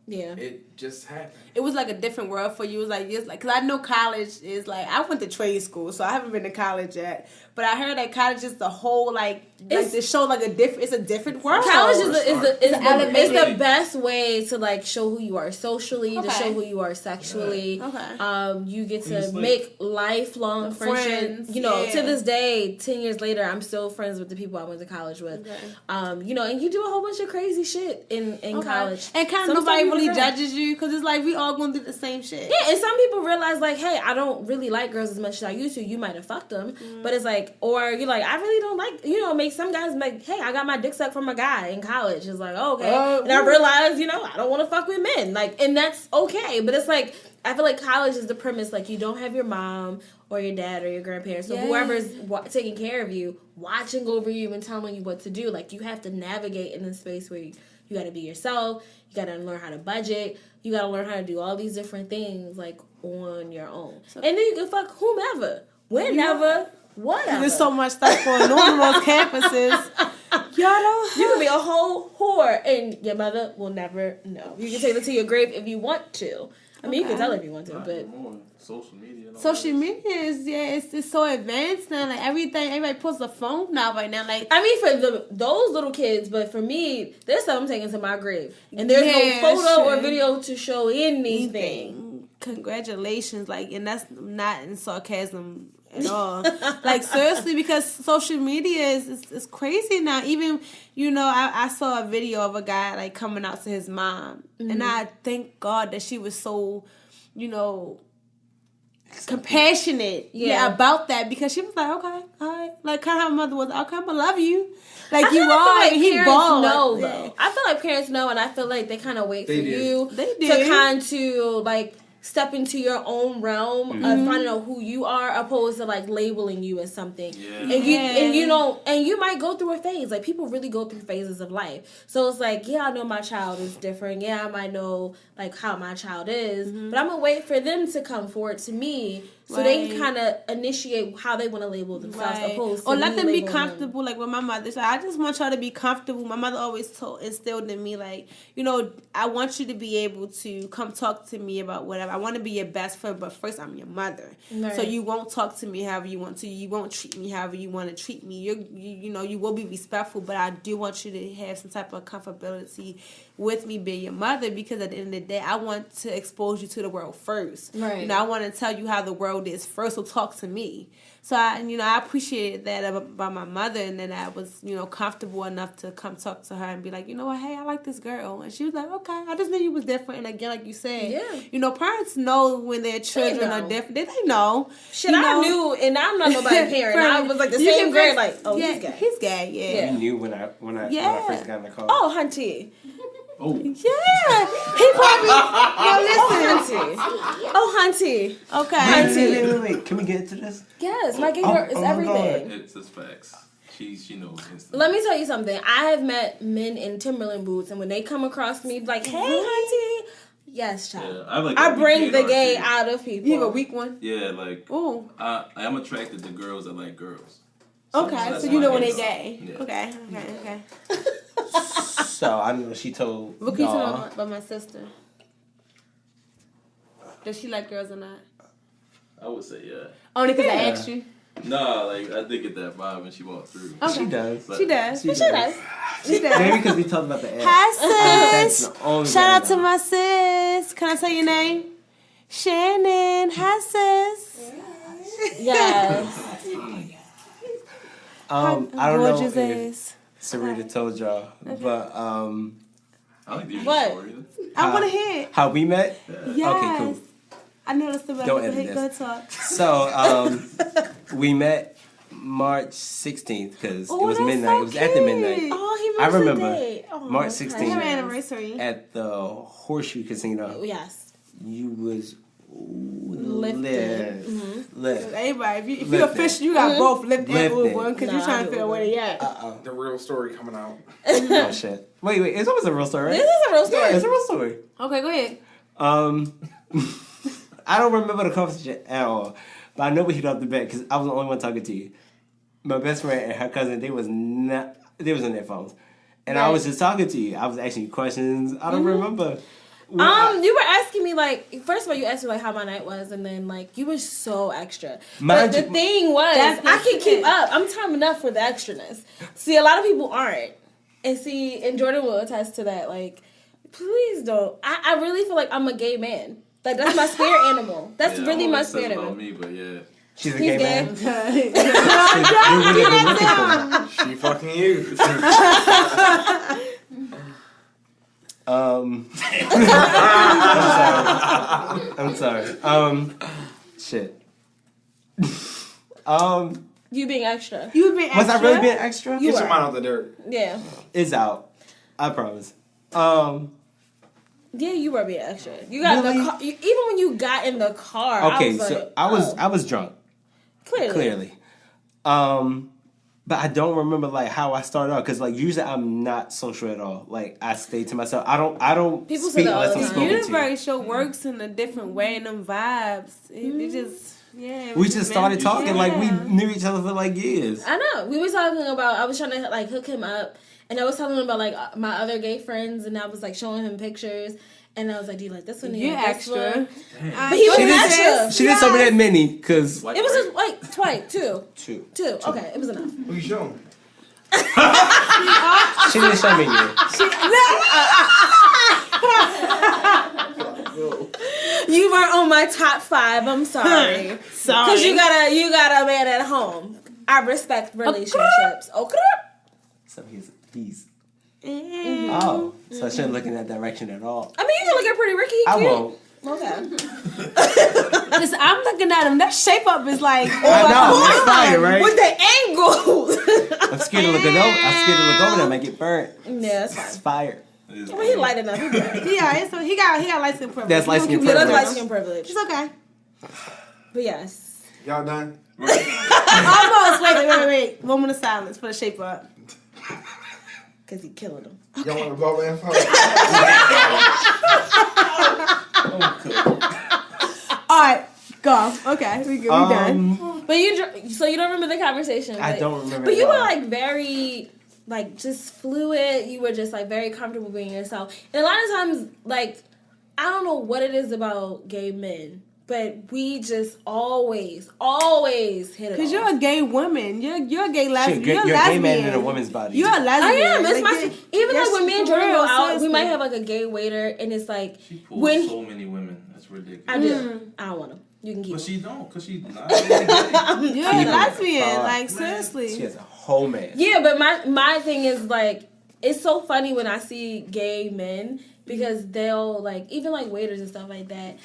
Yeah. it just happened. It was like a different world for you. It was like just like, cause I know college is like, I went to trade school, so I haven't been to college yet. But I heard that college is the whole like they show like it's a different world. College is the elevated. best way to like show who you are socially, to Okay. show who you are sexually. Okay. You get to Just like- make lifelong friendships. Friends, You know, yeah. to this day, 10 years later, I'm still friends with the people I went to college with. Okay. You know, and you do a whole bunch of crazy shit in college. And kind Some of nobody stuff you really regret. judges you because it's like we all going through the same shit. Yeah, and some people realize like, hey, I don't really like girls as much as I used to. You might have fucked them, but it's like, or you're like, I really don't like, you know, make some guys like, hey, I got my dick sucked from a guy in college. It's like, okay, and I realized, you know, I don't want to fuck with men, like, and that's okay. But it's like, I feel like college is the premise, like, you don't have your mom or your dad or your grandparents, so whoever's taking care of you, watching over you and telling you what to do. Like, you have to navigate in a space where you got to be yourself. You got to learn how to budget. You got to learn how to do all these different things, like, on your own. And then you can fuck whomever, whenever, whatever. There's so much stuff going on those campuses. Y'all don't. You can be a whole whore, and your mother will never know. You can take it to your grave if you want to. I mean, you can tell her if you want to, Not but anymore. Social media. And all Social that. media is it's so advanced now. Like everybody posts a phone now right now. Like I mean, for those little kids, but for me, there's stuff I'm taking to my grave, and there's Yeah, no photo or sure. video to show anything. Congratulations, like, and that's not in sarcasm at all. Like seriously, because social media is crazy now. Even I saw a video of a guy like coming out to his mom, and I thank God that she was so, compassionate, about that, because she was like, okay, all right, like kind of how my mother was. Okay, I'm gonna love you, like you I are. feel like He parents bald. know, Yeah. though. I feel like parents know, and I feel like they kind of wait They for do. you They to do. kind of like step into your own realm of finding out who you are, opposed to like labeling you as something. Yeah. And you might go through a phase. Like people really go through phases of life. So it's like, yeah, I know my child is different. Yeah, I might know like how my child is, but I'm gonna wait for them to come forward to me so they can kind of initiate how they want to label themselves, opposed to or let me them be labeling comfortable, like with my mother. So I just want y'all to be comfortable. My mother always instilled in me, like, I want you to be able to come talk to me about whatever. I want to be your best friend, but first I'm your mother. Right. So you won't talk to me however you want to. You won't treat me however you want to treat me. You will be respectful, but I do want you to have some type of comfortability with me being your mother, because at the end of the day, I want to expose you to the world first. Right. I want to tell you how the world is first, so talk to me. So I appreciated that about my mother, and then I was, comfortable enough to come talk to her and be like, you know what, hey, I like this girl. And she was like, okay, I just knew you was different. And again, like you said, parents know when their children are know. different. They know. Shit, I knew, and I'm not nobody's parent. I was like the You same can grade, bring- like, oh, yeah, he's gay. He's gay, yeah. You knew when I first got in the car. Oh, hunty. Oh. Yeah. He probably, no, listen. Hunty. Oh, hunty. Okay. Wait. Can we get into this? Yes, my girl is oh my everything. It's just facts. She knows instantly. Let me tell you something. I have met men in Timberland boots, and when they come across me, like, hey, hunty. Yes, child. Yeah, I bring the gay too. out of people. You have a weak one? Yeah, like Ooh. I'm attracted to girls that like girls. Okay, that's so you know why when they it's- gay. Yeah. Okay. So I know she told What can you tell y'all. me about my sister? Does she like girls or not? I would say yeah. Only because I Yeah. asked you. Nah, like I did get that vibe when she walked through. Okay. She does. But- She does. She She does. does. Maybe because we talked about the ass. Hi, That's sis. the only Shout out thing to my sis. Can I say your name? Shannon. Hi, sis. Yes. I don't know Gorgeous if ass. Sarita told y'all, but I don't think these What? are story either. I want to hear it. how we met. Yes. Okay, cool. I noticed the Don't Go edit ahead, this. go ahead, talk. So we met March 16th because Oh, it was that's midnight. so It was after midnight. cute. Oh, he I remembers remember. the date. Oh, March okay. 16th. Your anniversary. At the Horseshoe Casino. Yes. You was Lifted. lit. Everybody, if you Lifted. official, you got both lip and Lifted. Uber because Nah, you're I trying do to figure out Uber. where they at. Uh-oh. The real story coming out. Oh shit. Wait, it's always a real story, right? This is a real story. Yeah, it's a real story. Okay, go ahead. I don't remember the conversation at all, but I know we hit off the bat because I was the only one talking to you. My best friend and her cousin, they was on their phones, and I Right. was just talking to you. I was asking you questions. I don't remember. You were asking me like, first of all, you asked me like how my night was, and then like you were so extra. Mind But the you- thing was, That's the I can keep shit. up. I'm time enough for the extraness. See, a lot of people aren't, and see, and Jordan will attest to that. Like, please don't. I really feel like I'm a gay man. Like that's my spirit animal. That's Yeah, really all my that says spirit about animal. me, but yeah. She's a He's gay gay. man. You're really been looking for me. She fucking you. I'm sorry. Shit. You being extra. You been extra? Was I really being extra? You Get your were. mind out the dirt. Yeah. It's out. I promise. Yeah, you were being extra. You got Really? the car. Even when you got in the car, Okay, I was so like, I was drunk. Clearly. But I don't remember like how I started out because like usually I'm not social at all. Like I stay to myself. I don't People say speak that all unless the I'm time. spoken to. Universe show works in a different way, and them vibes. It just, yeah. it We was just started meant- talking like we yeah. knew each other for like years. I know. We were talking about. I was trying to like hook him up, and I was telling him about like my other gay friends, and I was like showing him pictures, and I was like, "Do you like this one? Do you You're like this extra. one?" But But he was extra. She didn't show me that many because White It was bread. just like twice, two. Okay, it was enough. Who you showing? she didn't show me you. You weren't on my top 5. I'm sorry. Sorry. Because you got a man at home. I respect relationships. Okay. So he's Mm. oh, so I shouldn't look in that direction at all. I mean, you can look at Pretty Ricky. He I cute. won't. Okay. Listen, I'm looking at him. That shape up is like, I know, it's fire, right? With the angle. I'm scared to look it over. I'm scared to look over there. I might get burnt. Yeah, that's It's fine. fire. It is Well, he light enough. He good. yeah, so he got light skin privilege. That's light skin Yeah, that's privilege. light skin privilege. It's okay. But yes. Y'all done? Almost. Wait. Moment of silence for the shape up. Because he killing them. Y'all want the bubble info? All right, go. Okay, we good. We done. But so you don't remember the conversation. I but- don't remember But at you were all. like very, like just fluid. You were just like very comfortable being yourself. And a lot of times, like, I don't know what it is about gay men, but we just always hit it. Cause off. you're a gay woman. You're a gay lesbian. You're a lesbian. gay man in a woman's body. You're a lesbian. I am. It's Like, my even like when me and for Jordan real, go out, we seriously. might have like a gay waiter, and it's like She pulls when so many women. That's ridiculous. I do. I don't want them. You can keep But them. she don't, cause she's not really gay. You're a lesbian. Fuck. Like She seriously. has a whole man. Yeah, but my thing is like it's so funny when I see gay men because they'll like even like waiters and stuff like that.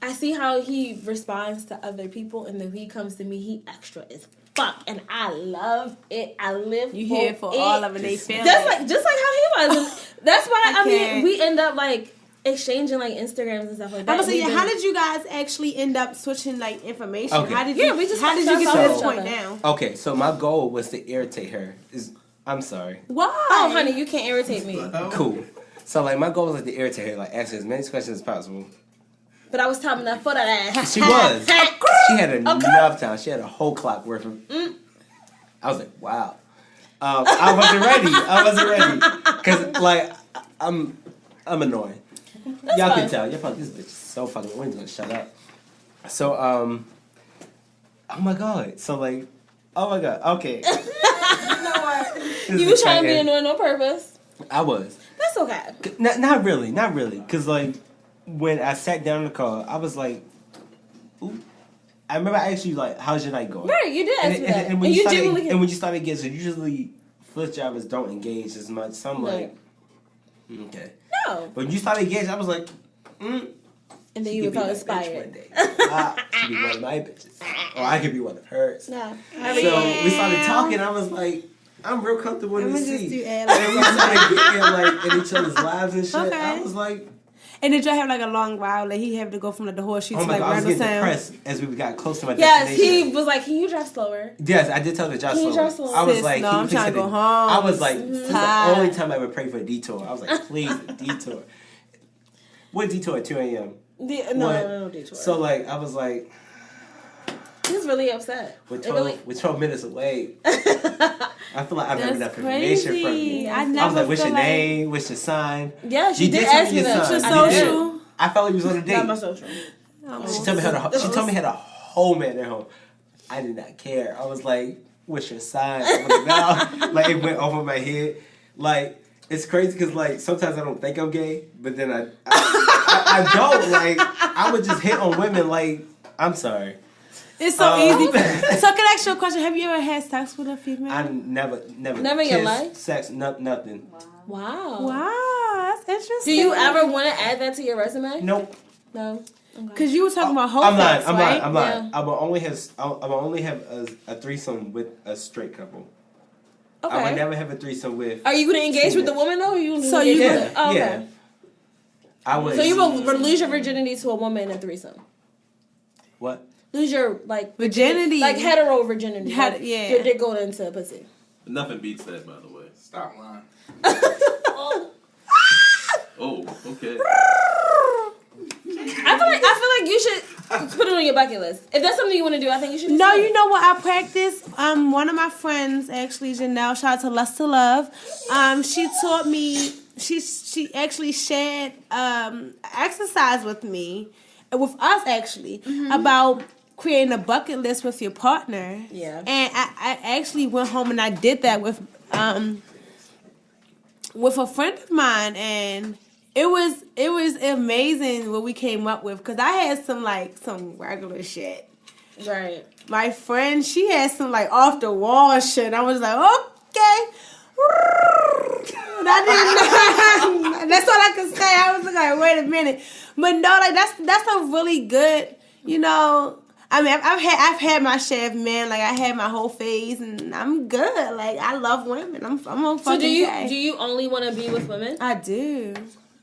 I see how he responds to other people, and then when he comes to me, he extra as fuck, and I love it. I live. You here for it. all of it. They feel That's like just like how he was. And that's why I mean can't. we end up like exchanging like Instagrams and stuff like that. I'm gonna say, We yeah, do- how did you guys actually end up switching like information? Okay. How did Yeah, you? we just how did you get to found this each point other. now? Okay, so my goal was to irritate her. I'm sorry. Why? Oh, honey, you can't irritate me. Cool. So like my goal was like to irritate her, like ask her as many questions as possible. But I was time enough for that ass. She was. She had enough time. She had a whole clock worth of. I was like, wow. I wasn't ready. Cause like I'm annoying. Y'all fine. can tell. Y'all fuck this bitch is so fucking. We're gonna shut up. So oh my god. So like, oh my god. Okay. You was trying to be annoying on purpose. I was. That's okay. Not really. Cause like when I sat down in the car, I was like, ooh. I remember I asked you like, how's your night going? Right, you did ask me that. And when you started, genuinely and when you started getting, so usually Lyft drivers don't engage as much. So I'm Right. like, okay. No. But when you started engaging, I was like, And then she you could be felt my bitch one inspired. day. She could be one of my bitches, or I could be one of hers. No. So we started talking. I was like, I'm real comfortable in I'ma this just seat. do And ad-libs. then we started getting like in each other's lives and shit. Okay. I was like, And did y'all have like a long ride? Like he had to go from like the horseshoe oh to my like god, I was Randall getting Sound. depressed as we got close to my Yes, destination. he was like, "Can you drive slower?" Yes, I did tell the Josh Can you slower. drive slower? I was Sis, like, no, can you I'm please trying to hit go a- home. I was like, this is the Tired. only time I ever prayed for a detour. I was like, please, a detour. What detour at 2 a.m.? No, detour. So like, I was like, he's really upset. we're It 12, really- we're 12 minutes away. I feel like I don't have That's enough information from crazy. you. I I was never like, what's feel your like name? What's your sign? Yeah, she You did tell ask me your that. sign. Your I did. social? I felt like we was on a date. Not my social. She told me had a whole man at home. I did not care. I was like, "What's your sign?" I was like, no. Like it went over my head. Like it's crazy because like sometimes I don't think I'm gay, but then I don't. Like I would just hit on women. Like I'm sorry. It's so easy. So can I ask you a question? Have you ever had sex with a female? I never Never in your kissed, life? sex, nothing. Wow. Wow, that's interesting. Do you ever want to add that to your resume? Nope. No. Okay. Because you were talking about whole I'm lying. sex, I'm right? lying. I'm lying. Yeah. I will only have a threesome with a straight couple. Okay. I would never have a threesome with. Are you going to engage with the woman though? Or you So you engage Yeah, with- oh, okay. yeah. I would. So you will lose your virginity to a woman in a threesome. What? Lose your like Virginity. like hetero virginity. Het- like, yeah. Your dick going into pussy. Nothing beats that, by the way. Stop lying. Oh, okay. I feel like you should put it on your bucket list. If that's something you want to do, I think you should. No, do it. you know what I practice? One of my friends, actually, Janelle, shout out to Lust to Love. She taught me. She actually shared exercise with me, with us actually, about creating a bucket list with your partner. Yeah. And I actually went home and I did that with a friend of mine, and it was amazing what we came up with, because I had some regular shit. Right. My friend, she had some like off the wall shit. And I was like, okay. And I didn't. That's all I could say. I was like, wait a minute. But no, like that's a really good. You know, I mean, I've had my share of men. Like I had my whole phase, and I'm good. Like I love women. I'm a fucking So do gay. you only want to be with women? I do.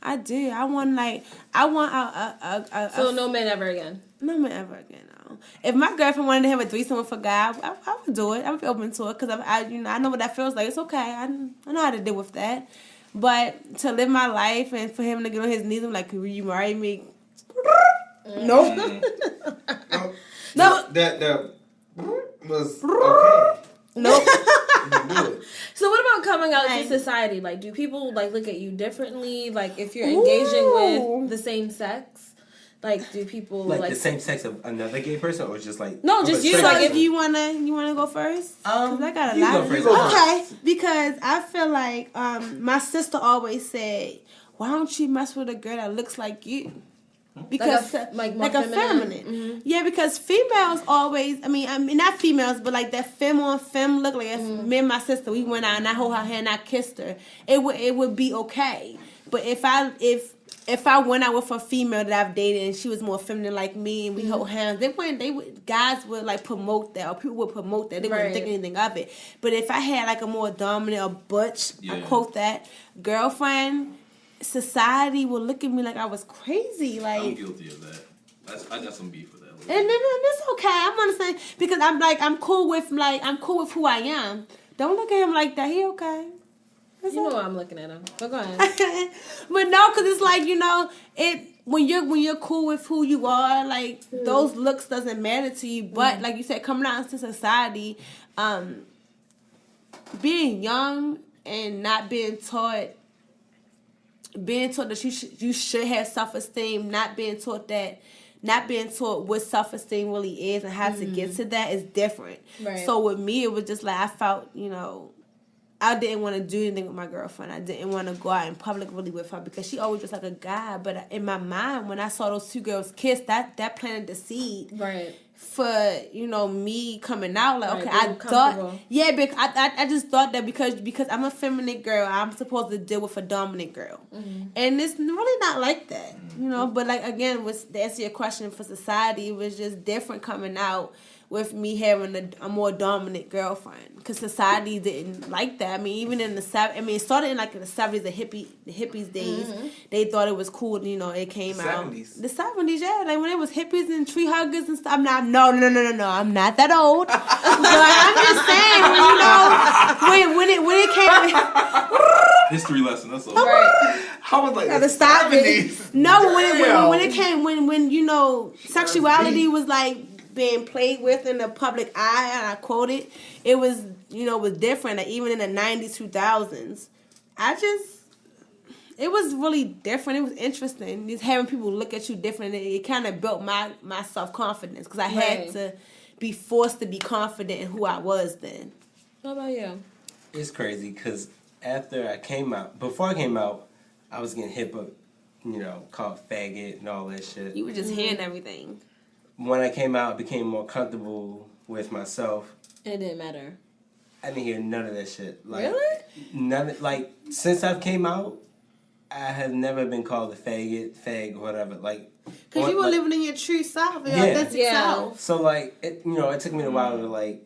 I want a So no men ever again. no man ever again. No. If my girlfriend wanted to have a threesome with a guy, I would do it. I would be open to it because I know what that feels like. It's okay. I know how to deal with that. But to live my life and for him to get on his knees, I'm like, will you marry me? Nope. No, that was okay. Nope. You can do it. So what about coming out Right. to society? Like, do people like look at you differently? Like, if you're engaging Ooh. with the same sex, like, do people Like like the same sex of another gay person, or just like No, of just a you, straight like, Like if if person? you wanna go first, 'Cause I got a you lot. go of- first. go Okay, because I feel like my sister always said, "Why don't you mess with a girl that looks like you?" Because like more like a feminine? feminine. Yeah, because females always. I mean, not females, but like that femme on femme look. Like if me and my sister, we went out and I hold her hand, and I kissed her. It would be okay. But if I went out with a female that I've dated and she was more feminine like me and we hold hands, guys would like promote that, or people would promote that. They wouldn't Right. think anything of it. But if I had like a more dominant or butch, I Yeah. quote that, girlfriend, society would look at me like I was crazy. Like I'm guilty of that. I got some beef with that. and then it's okay. I'm understanding because I'm cool with who I am. Don't look at him like that. He okay. It's You know okay. I'm looking at him. But go ahead. But no, because it's like, you know, when you're cool with who you are, like those looks doesn't matter to you. But like you said, coming out into society, being young and not being taught being taught that you should have self-esteem, not being taught what self-esteem really is and how to get to that is different. Right. So with me, it was just like I felt, I didn't want to do anything with my girlfriend. I didn't want to go out in public really with her because she always was like a guy. But in my mind, when I saw those two girls kiss, that planted the seed. Right. For me coming out, like, Right, okay, I being thought, comfortable. yeah, because I just thought that because I'm a feminine girl, I'm supposed to deal with a dominant girl, and it's really not like that, But like again, to answer your question, for society, it was just different coming out with me having a more dominant girlfriend because society didn't like that. I mean, even in the it started in like in the 70s, the hippies days. They thought it was cool. It came out 70s. the 70s, yeah, like when it was hippies and tree huggers and stuff. I'm not, no, I'm not that old. But I'm just saying, when it came. History lesson. That's all. Right. I was like, Gotta the stop it. 70s. No, Damn. when it came, when sexuality was like being played with in the public eye, and I quoted, it was was different. Like, even in the 90s, 2000s, it was really different. It was interesting. Just having people look at you different. It kind of built my self confidence because I had to be forced to be confident in who I was then. What about you? It's crazy because before I came out, I was getting hip up, called faggot and all that shit. You were just hearing everything. When I came out, I became more comfortable with myself. And it didn't matter. I didn't hear none of that shit. Like, Really? Since I've came out, I have never been called a fag, or whatever. Like, Because you were living in your true self, your Yeah. authentic self. so like, it took me a while to like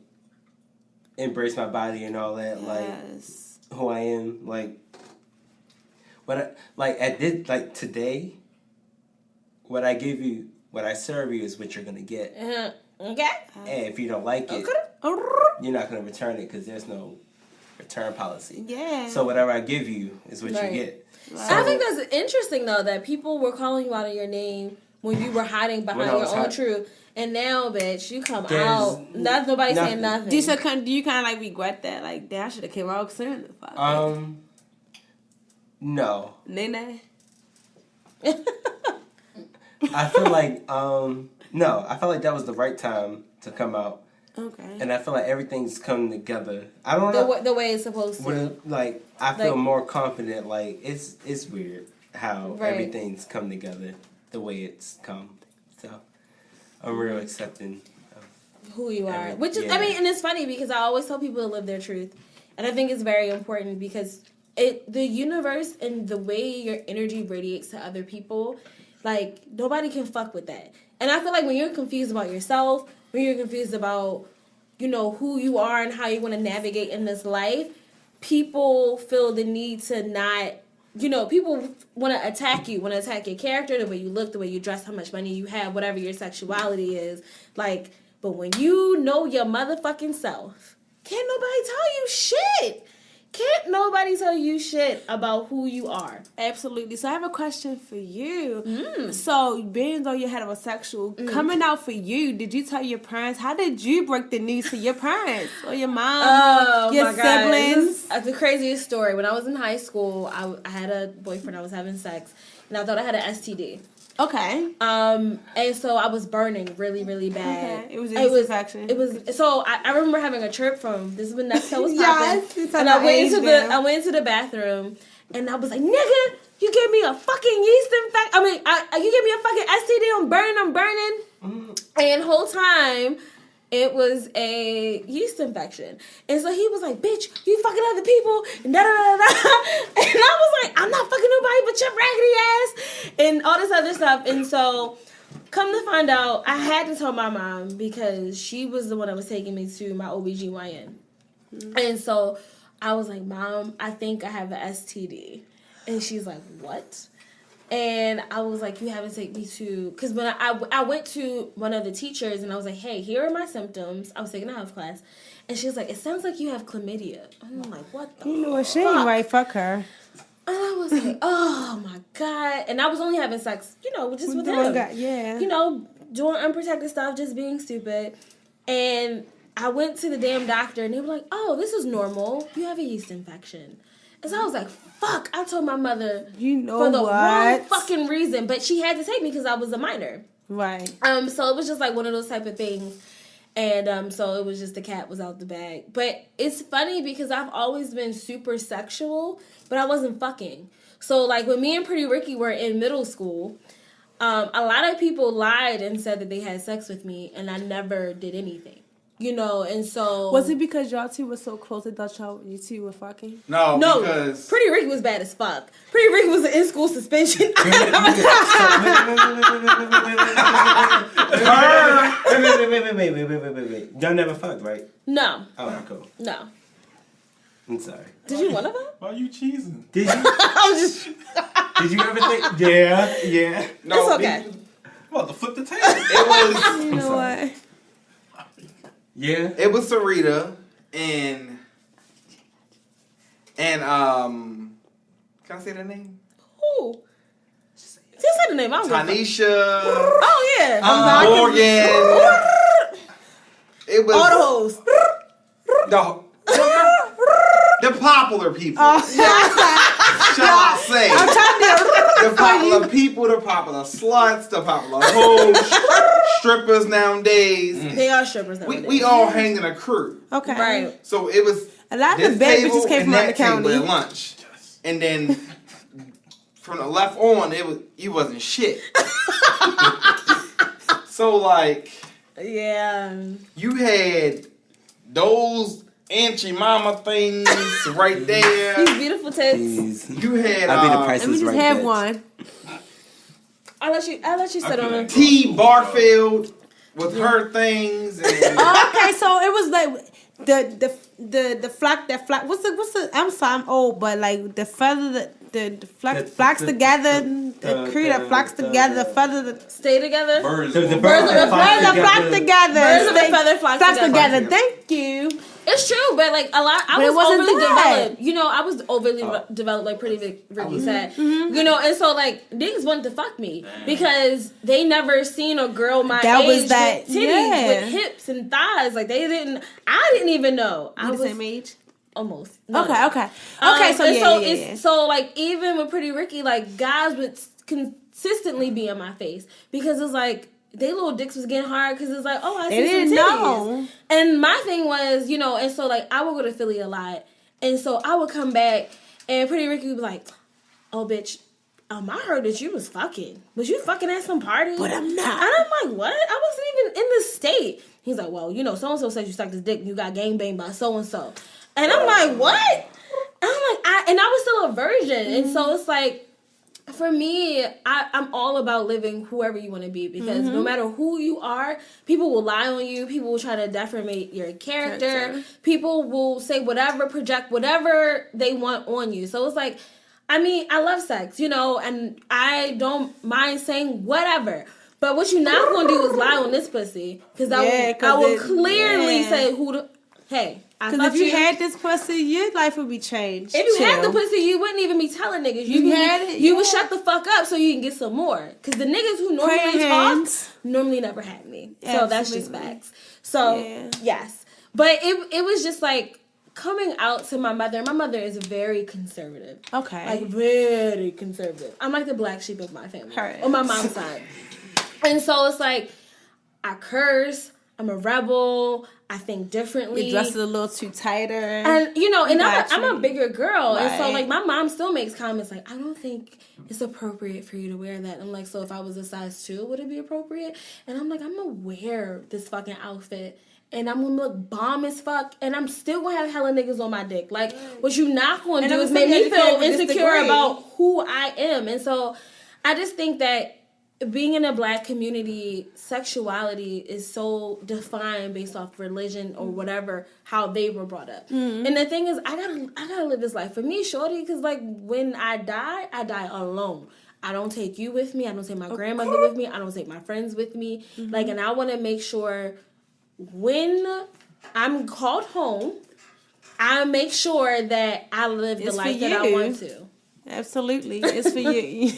embrace my body and all that. Yes. Like, who I am. Like, today, what I give you, what I serve you is what you're gonna get. Okay. And if you don't like it, you're not gonna return it because there's no return policy. Yeah. So whatever I give you is what Right. you get. I think that's interesting though that people were calling you out of your name when you were hiding behind When I your was own hiding. truth, and now, bitch, you come There's out. That's nobody saying nothing. nothing. Do you kind of like regret that? Like, damn, I should have came out sooner. Fuck. No. Nene. I feel like no. I felt like that was the right time to come out, Okay. and I feel like everything's coming together. I don't know. the way it's supposed to. I feel Like- more confident. Like it's weird how Right. everything's come together the way it's come. So I'm real accepting. Who you are, Every- which is, yeah. I mean, and it's funny because I always tell people to live their truth, and I think it's very important because the universe and the way your energy radiates to other people, like nobody can fuck with that. And I feel like when you're confused about yourself, when you're confused about who you are and how you want to navigate in this life, people feel the need to not. People want to attack you, want to attack your character, the way you look, the way you dress, how much money you have, whatever your sexuality is. Like, but when you know your motherfucking self, can't nobody tell you shit. Can't nobody tell you shit about who you are. Absolutely. So I have a question for you. So being though you're heterosexual, coming out for you, did you tell your parents? How did you break the news to your parents or your mom, or your siblings? That's the craziest story. When I was in high school, I had a boyfriend. I was having sex, and I thought I had an STD. Okay. And so I was burning really, really bad. Okay. It was a yeast infection. It was. So I remember having a trip from this is when Nextel was popping, Yes, it's and at I my went age into now. I went into the bathroom, and I was like, "Nigga, you gave me a fucking yeast infection. I mean, you gave me a fucking STD. I'm burning." And the whole time, it was a yeast infection. And so he was like, "Bitch, you fucking other people," and da da da da. And I was like, "I'm not fucking nobody but your raggedy ass," and all this other stuff. And so, come to find out, I had to tell my mom because she was the one that was taking me to my OBGYN. And so I was like, "Mom, I think I have an STD." And she's like, "What?" And I was like, "You haven't taken me to..." Because when I went to one of the teachers and I was like, "Hey, here are my symptoms." I was taking a health class. And she was like, "It sounds like you have chlamydia." I'm like, "What the fuck?" she ain't right. Fuck her. And I was like, "Oh my God." And I was only having sex, just with him. Yeah. Doing unprotected stuff, just being stupid. And I went to the damn doctor and they were like, "Oh, this is normal. You have a yeast infection." And so I was like, fuck, I told my mother You know for the wrong what? fucking reason. But she had to take me because I was a minor. Right. So it was just like one of those type of things. And so it was just the cat was out the bag. But it's funny because I've always been super sexual, but I wasn't fucking. So like when me and Pretty Ricky were in middle school, a lot of people lied and said that they had sex with me, and I never did anything. You know, and so Was it because y'all two were so close they thought you two were fucking? No, no, because Pretty Ricky was bad as fuck. Pretty Ricky was in school suspension. Wait. Y'all never fucked, right? No, Oh, cool. no. I'm sorry. Did you want to fuck? Why are you cheesing? Did you? I'm just. Did you ever think? Yeah. no, It's okay. I'm about to flip the table. It was You know what? Yeah. it was Sarita and can I say the name? Who? Just say the name. I don't give a fuck. Tanisha, Oh yeah. Morgan. It was All the hoes. the popular people. Shall I say? The popular people, the popular sluts, the popular hoes, strippers nowadays. They are strippers now. We all hang in a crew. Okay. Right. So it was A lot of this the bad table bitches came and from out that the county. table at lunch. And then from the left on, you wasn't shit. So like Yeah. you had those Auntie Mama things right there. These beautiful tits. Please. You had I'll be the price Let me is just right. have bitch. one. I'll let you sit on it. T Barfield with her things and Okay, so it was like the flock that flock. What's the? I'm sorry, I'm old, but like the feather the flock flocks together. The crew that flocks together. The feather that Stay together. Birds. The on- birds of a birds that flock together. Birds of a Stay- feather flock flocks together. together. Thank you. It's true, but like a lot, I But it was wasn't overly that. developed. You know, I was overly developed, like Pretty Ricky said. You know, and so like niggas wanted to fuck me because they never seen a girl my That age was that- with titties, yeah. with hips and thighs. Like I didn't even know. I We was the same age. almost. Okay. So and yeah, so yeah, it's yeah. so like even with Pretty Ricky, like guys would consistently be in my face because it's like they little dicks was getting hard because it's like, oh, I They see some didn't titties. know. And my thing was, you know, and so like I would go to Philly a lot, and so I would come back, and Pretty Ricky would be like, oh, bitch. I heard that you was fucking. Was you fucking at some party? But I'm not. And I'm like, what? I wasn't even in the state. He's like, well, you know, so and so said you sucked his dick and you got gangbanged by so and so. And I'm like, what? And I'm like, I was still a virgin. And so it's like, for me, I'm all about living whoever you want to be because no matter who you are, people will lie on you. People will try to defamate your character. People will say whatever, project whatever they want on you. So it's like, I mean, I love sex, you know, and I don't mind saying whatever. But what you're not going to do is lie on this pussy because I will clearly say hey, I Because fucked if you had this pussy, your life would be changed. if you had the Chill. pussy, you wouldn't even be telling niggas. You had it, You would yeah. shut the fuck up so you can get some more. Because the niggas who normally Praying talk hands. normally never had me. So that's just Absolutely. facts. So Yeah. yes, but it was just like coming out to my mother. My mother is very conservative. Okay. Like very conservative. I'm like the black sheep of my family Her on my mom's side. And so it's like I curse. I'm a rebel. I think differently. Your dress is a little too tighter. And you know, and Got I'm a you. bigger girl, and so Right. like my mom still makes comments like, "I don't think it's appropriate for you to wear that." I'm like, so if I was a size 2, would it be appropriate? And I'm like, I'm gonna wear this fucking outfit, and I'm gonna look bomb as fuck, and I'm still gonna have hella niggas on my dick. Like, what you not gonna And do I'm is make me educated feel to this insecure degree. about who I am, and so I just think that being in a black community, sexuality is so defined based off religion or whatever, how they were brought up. And the thing is, I gotta live this life for me, shorty, because like when I die alone. I don't take you with me. I don't take my grandmother with me. I don't take my friends with me. Like, and I want to make sure when I'm called home, I make sure that I live the It's life for that I you. want to. Absolutely. It's for you.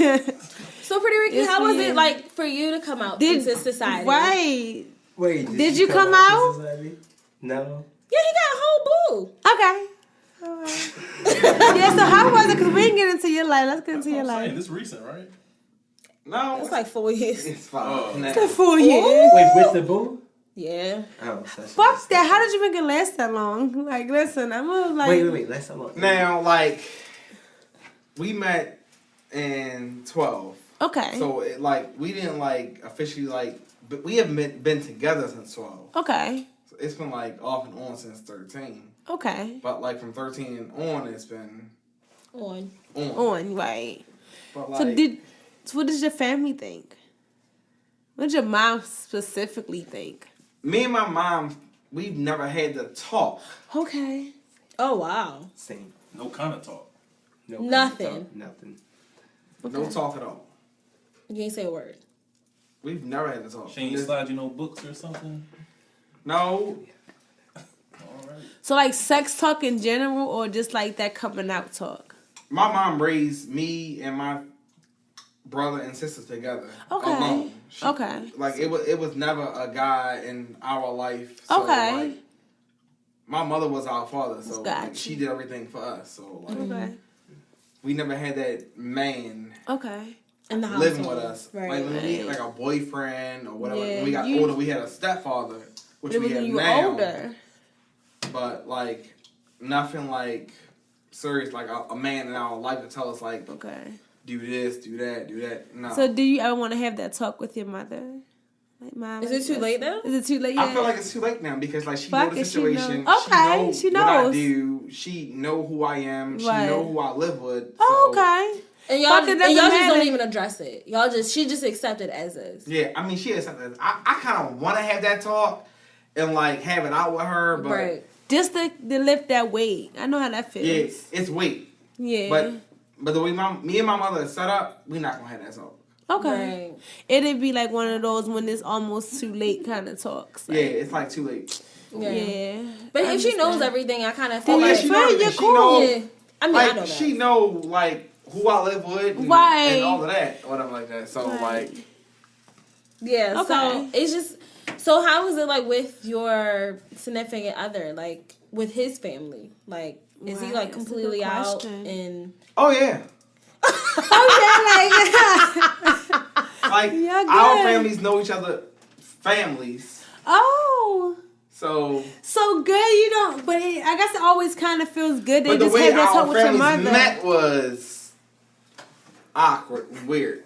So, Pretty Ricky, It's how for was you. it like for you to come out into society? Right. Wait, Did you come out? No. Yeah, he got a whole boo. Okay. Yeah, so how was it? Because we didn't get into your life. Let's get into your I'm saying, life. this recent, right? No, It's like 4 years. it's fine. Oh. Nah. It's a full year. Wait, with the boo? Yeah. Oh, so she- Fuck that. How did you make it last that long? Like, listen, I'm gonna like. Wait. Let's look. Now, like, we met in 12. Okay. So, we didn't, officially, but we haven't been together since 12. Okay. So it's been, off and on since 13. Okay. But, from 13 on, it's been On. On, right. But, So what does your family think? What did your mom specifically think? me and my mom, we've never had to talk. Okay. Oh, wow. Same. No kind of talk. No Nothing. talk, Nothing. No talk at all. You ain't say a word. We've never had to talk. She ain't slide you no books or something? No. Alright. So like sex talk in general, or just like that coming out talk? My mom raised me and my brother and sisters together. Okay. Alone. Okay. It was never a guy in our life. So, Okay. my mother was our father, so Gotcha. she did everything for us. So Okay. we never had that man Okay. In the house. living with us. Right. Like when we had a boyfriend or whatever. Yeah, when we got older, we had a stepfather, which It we was have when you were now. older. But nothing serious, a man in our life to tell us Okay. do this, do that, do that. No. So do you ever want to have that talk with your mother? Like, Mom, Is it too late now? Is it too late? I yet? feel like it's too late now because she Fuck know the it, she know. situation. Okay, she she know what I knows. do. She know who I am. She Right. know who I live with. Oh, so- okay. And y'all, Fuck it, and doesn't y'all just matter. don't even address it. She just accept it as is. Yeah, I mean, she is something. I kind of want to have that talk and have it out with her, but Right. Just to lift that weight. I know how that feels. yeah, it's weight. Yeah. But the way me and my mother is set up, we not gonna have that talk. Okay. Right. It'd be like one of those when it's almost too late kind of talks. Yeah, it's too late. Yeah. Yeah. But I if she knows understand. everything, I kind of Then feel you're like she friend, know you're everything. She cool. know- yeah. I mean, I know that. She know who I live with and, Right. and all of that, whatever like that. So Right. Yeah. Okay. So it's just. So how is it with your significant other, with his family? Is he Right, that's a good completely out question. and? oh yeah. Yeah, our good. families know each other families. Oh. So So good, you don't. But I guess it always kind of feels good. They but the just way had that talk our with your families mother. met was awkward and weird.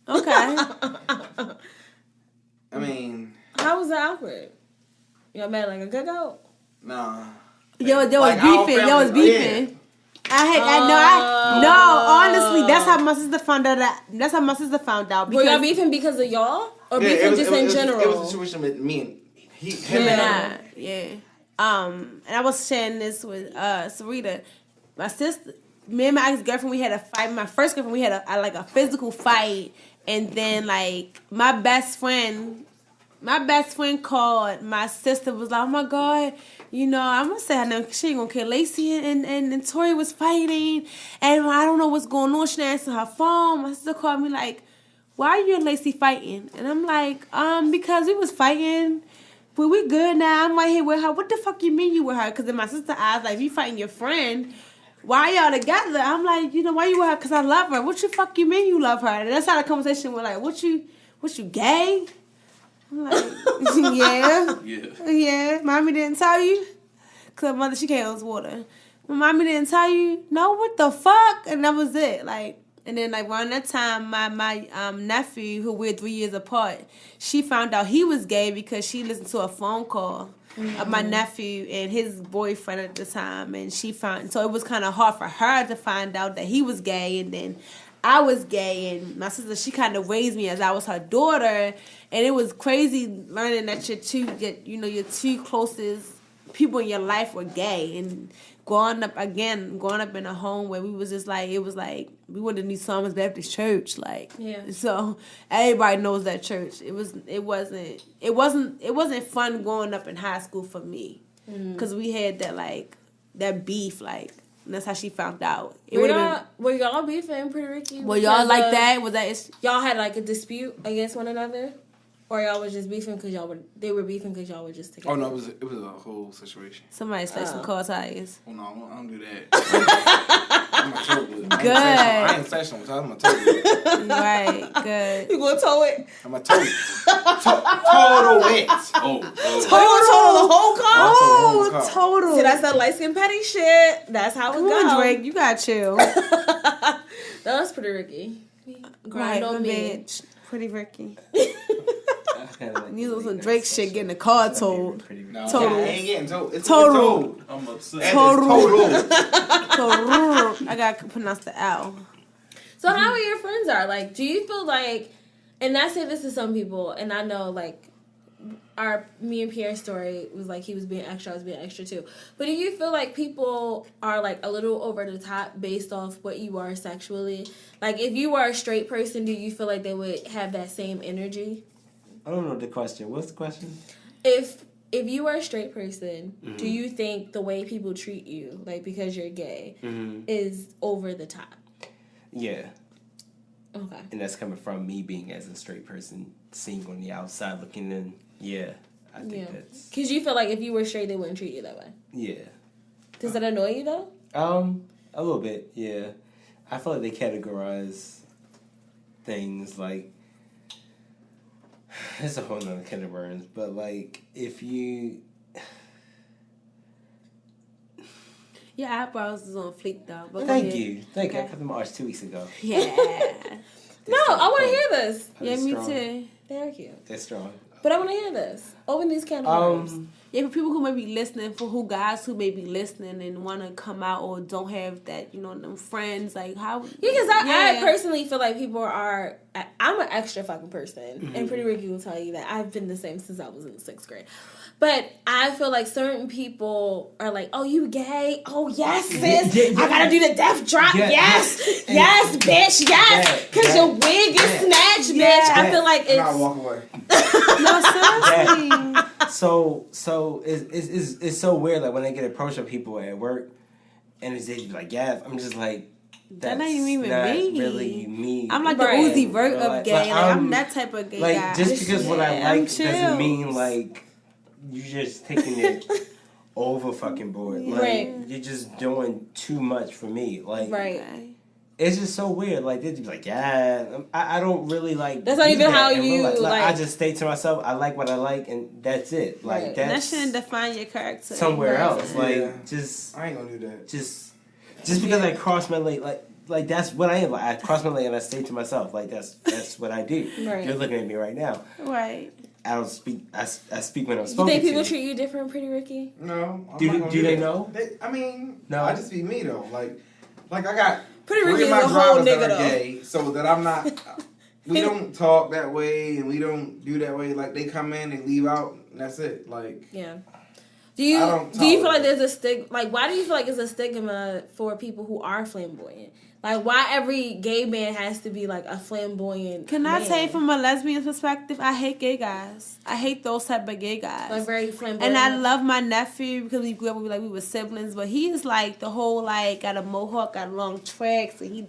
Okay. I mean, How was it awkward? Y'all met a cookout? nah. Yo, there Like, was our beefing. Yo, was family- beefing. No, honestly, that's how my sister found out. That's how my sister found out. Were y'all Because beefing because of y'all, or Yeah, beefing just in general? It was a situation with me and him and her. yeah. And I was sharing this with Sarita, my sister. Me and my ex-girlfriend, we had a fight. My first girlfriend, we had a physical fight, and then my best friend called my sister, was like, oh my God, I'm gonna say her name, she ain't gonna care. Lacey and Tori was fighting, and I don't know what's going on. She didn't answer her phone. My sister called me like, why are you and Lacey fighting? And I'm like, because we was fighting, but we good now. I'm right here with her. What the fuck you mean you with her? Because in my sister eyes, if you fighting your friend, why y'all together? I'm like, why you with her? Because I love her. What the fuck you mean you love her? And that's how the conversation was like, what you gay? I'm like, yeah. Yeah. Yeah, mommy didn't tell you? Because mother, she can't use water. Mommy didn't tell you? No, what the fuck? And that was it. And then around that time, my nephew, who we're 3 years apart, she found out he was gay because she listened to a phone call of my nephew and his boyfriend at the time. And so it was kind of hard for her to find out that he was gay. And then I was gay, and my sister, she kind of raised me as I was her daughter, and it was crazy learning that your two closest people in your life were gay, and growing up in a home where we was just we went to New Summers Baptist Church, Yeah. so everybody knows that church. It wasn't fun growing up in high school for me, because we had that beef, and that's how she found out. Were y'all beefing in Puerto Rico? Were y'all like that? Was that? Y'all had a dispute against one another? Or y'all was just beefing because they were beefing because y'all were just together? Oh no, it was a whole situation. Somebody slashed some car tires. Oh no, I don't do that. I'm a total. Good. I ain't flashing with I'm a total. Right, good. You gonna tow it? I'm a total. Total it. Oh, Total the whole car? Oh, car. total. See, that's that light skin petty shit. That's how it Come goes. on, Drake, you gotta chill. That was pretty Ricky. Grind on me. bitch. Pretty Ricky. Like You was some Drake shit getting the car told. No, Total. I ain't getting told. It's Total. told. I'm upset. That is Total. total. I gotta pronounce the L. So how are your friends are? Like, do you feel like, and I say this to some people, and I know, like, me and Pierre's story was like he was being extra, I was being extra too. But do you feel like people are like a little over the top based off what you are sexually? Like, if you are a straight person, do you feel like they would have that same energy? I don't know the question. What's the question? If you are a straight person, Mm-hmm. do you think the way people treat you, like because you're gay, is over the top? Yeah. Okay. And that's coming from me being as a straight person, seeing on the outside, looking in. Yeah, I think that's. Because you feel like if you were straight, they wouldn't treat you that way. Yeah. Does that annoy you though? A little bit. Yeah. I feel like they categorize things like. It's a whole nother can of worms, but like if you. Your eyebrows is on fleek though. But Thank you. I cut them arch 2 weeks ago. Yeah. No, I want to hear this. Yeah, They're me strong. too. They're cute. They're strong. But I want to hear this. Open these can of worms. Yeah, for people who may be listening, guys who may be listening and want to come out or don't have that, them friends, like how. Yeah, because I personally feel like people are. I'm an extra fucking person, and Pretty Ricky will tell you that I've been the same since I was in the 6th grade. But I feel like certain people are like, "Oh, you gay? Oh, yes, sis. Yeah. I gotta do the death drop. Yeah. Yes, yes, bitch, yes. Because your wig is snatched, bitch. I feel like And I it's. walk away. No, seriously. So it's so weird. Like when I get approached by people at work, and they just be like, "Yeah," I'm just like, That "That's ain't even not me. really me." I'm like Right. the Uzi Vert of Like, gay. like, Like, I'm that type of gay like guy. just because what I Yeah, I'm like doesn't mean chills. like you're just taking it over fucking board. Like Right. you're just doing too much for me. Like Right. Okay. it's just so weird. Like they'd be like, "Yeah," I don't really like. That's not do even that how in real you, life. like- I just stay to myself. I like what I like, and that's it. Like Right. And that that's shouldn't define your character. somewhere Right. else. Like Yeah. just I ain't gonna do that. just because I cross my leg, like that's what I am. Like I cross my leg and I stay to myself. Like that's what I do. Right. You're looking at me right now. Right. I don't speak. I speak when I'm You spoken think people to. treat you different, Pretty Ricky? No. I'm Do not gonna they that. know? I mean, No. I just be me though. Like I got Pretty three Ricky of is my a whole drivers that nigga are though. gay, so that I'm not. We don't talk that way, and we don't do that way. Like they come in and leave out, and that's it. Like Yeah. I don't Do you feel like tolerate there's a stigma? Like, why do you feel like it's a stigma for people who are flamboyant? Like, why every gay man has to be like a flamboyant? Can I man? tell you from a lesbian perspective, I hate gay guys. I hate those type of gay guys. like very flamboyant? And I love my nephew because we grew up we were siblings, but he is like the whole like got a mohawk, got long tracks, and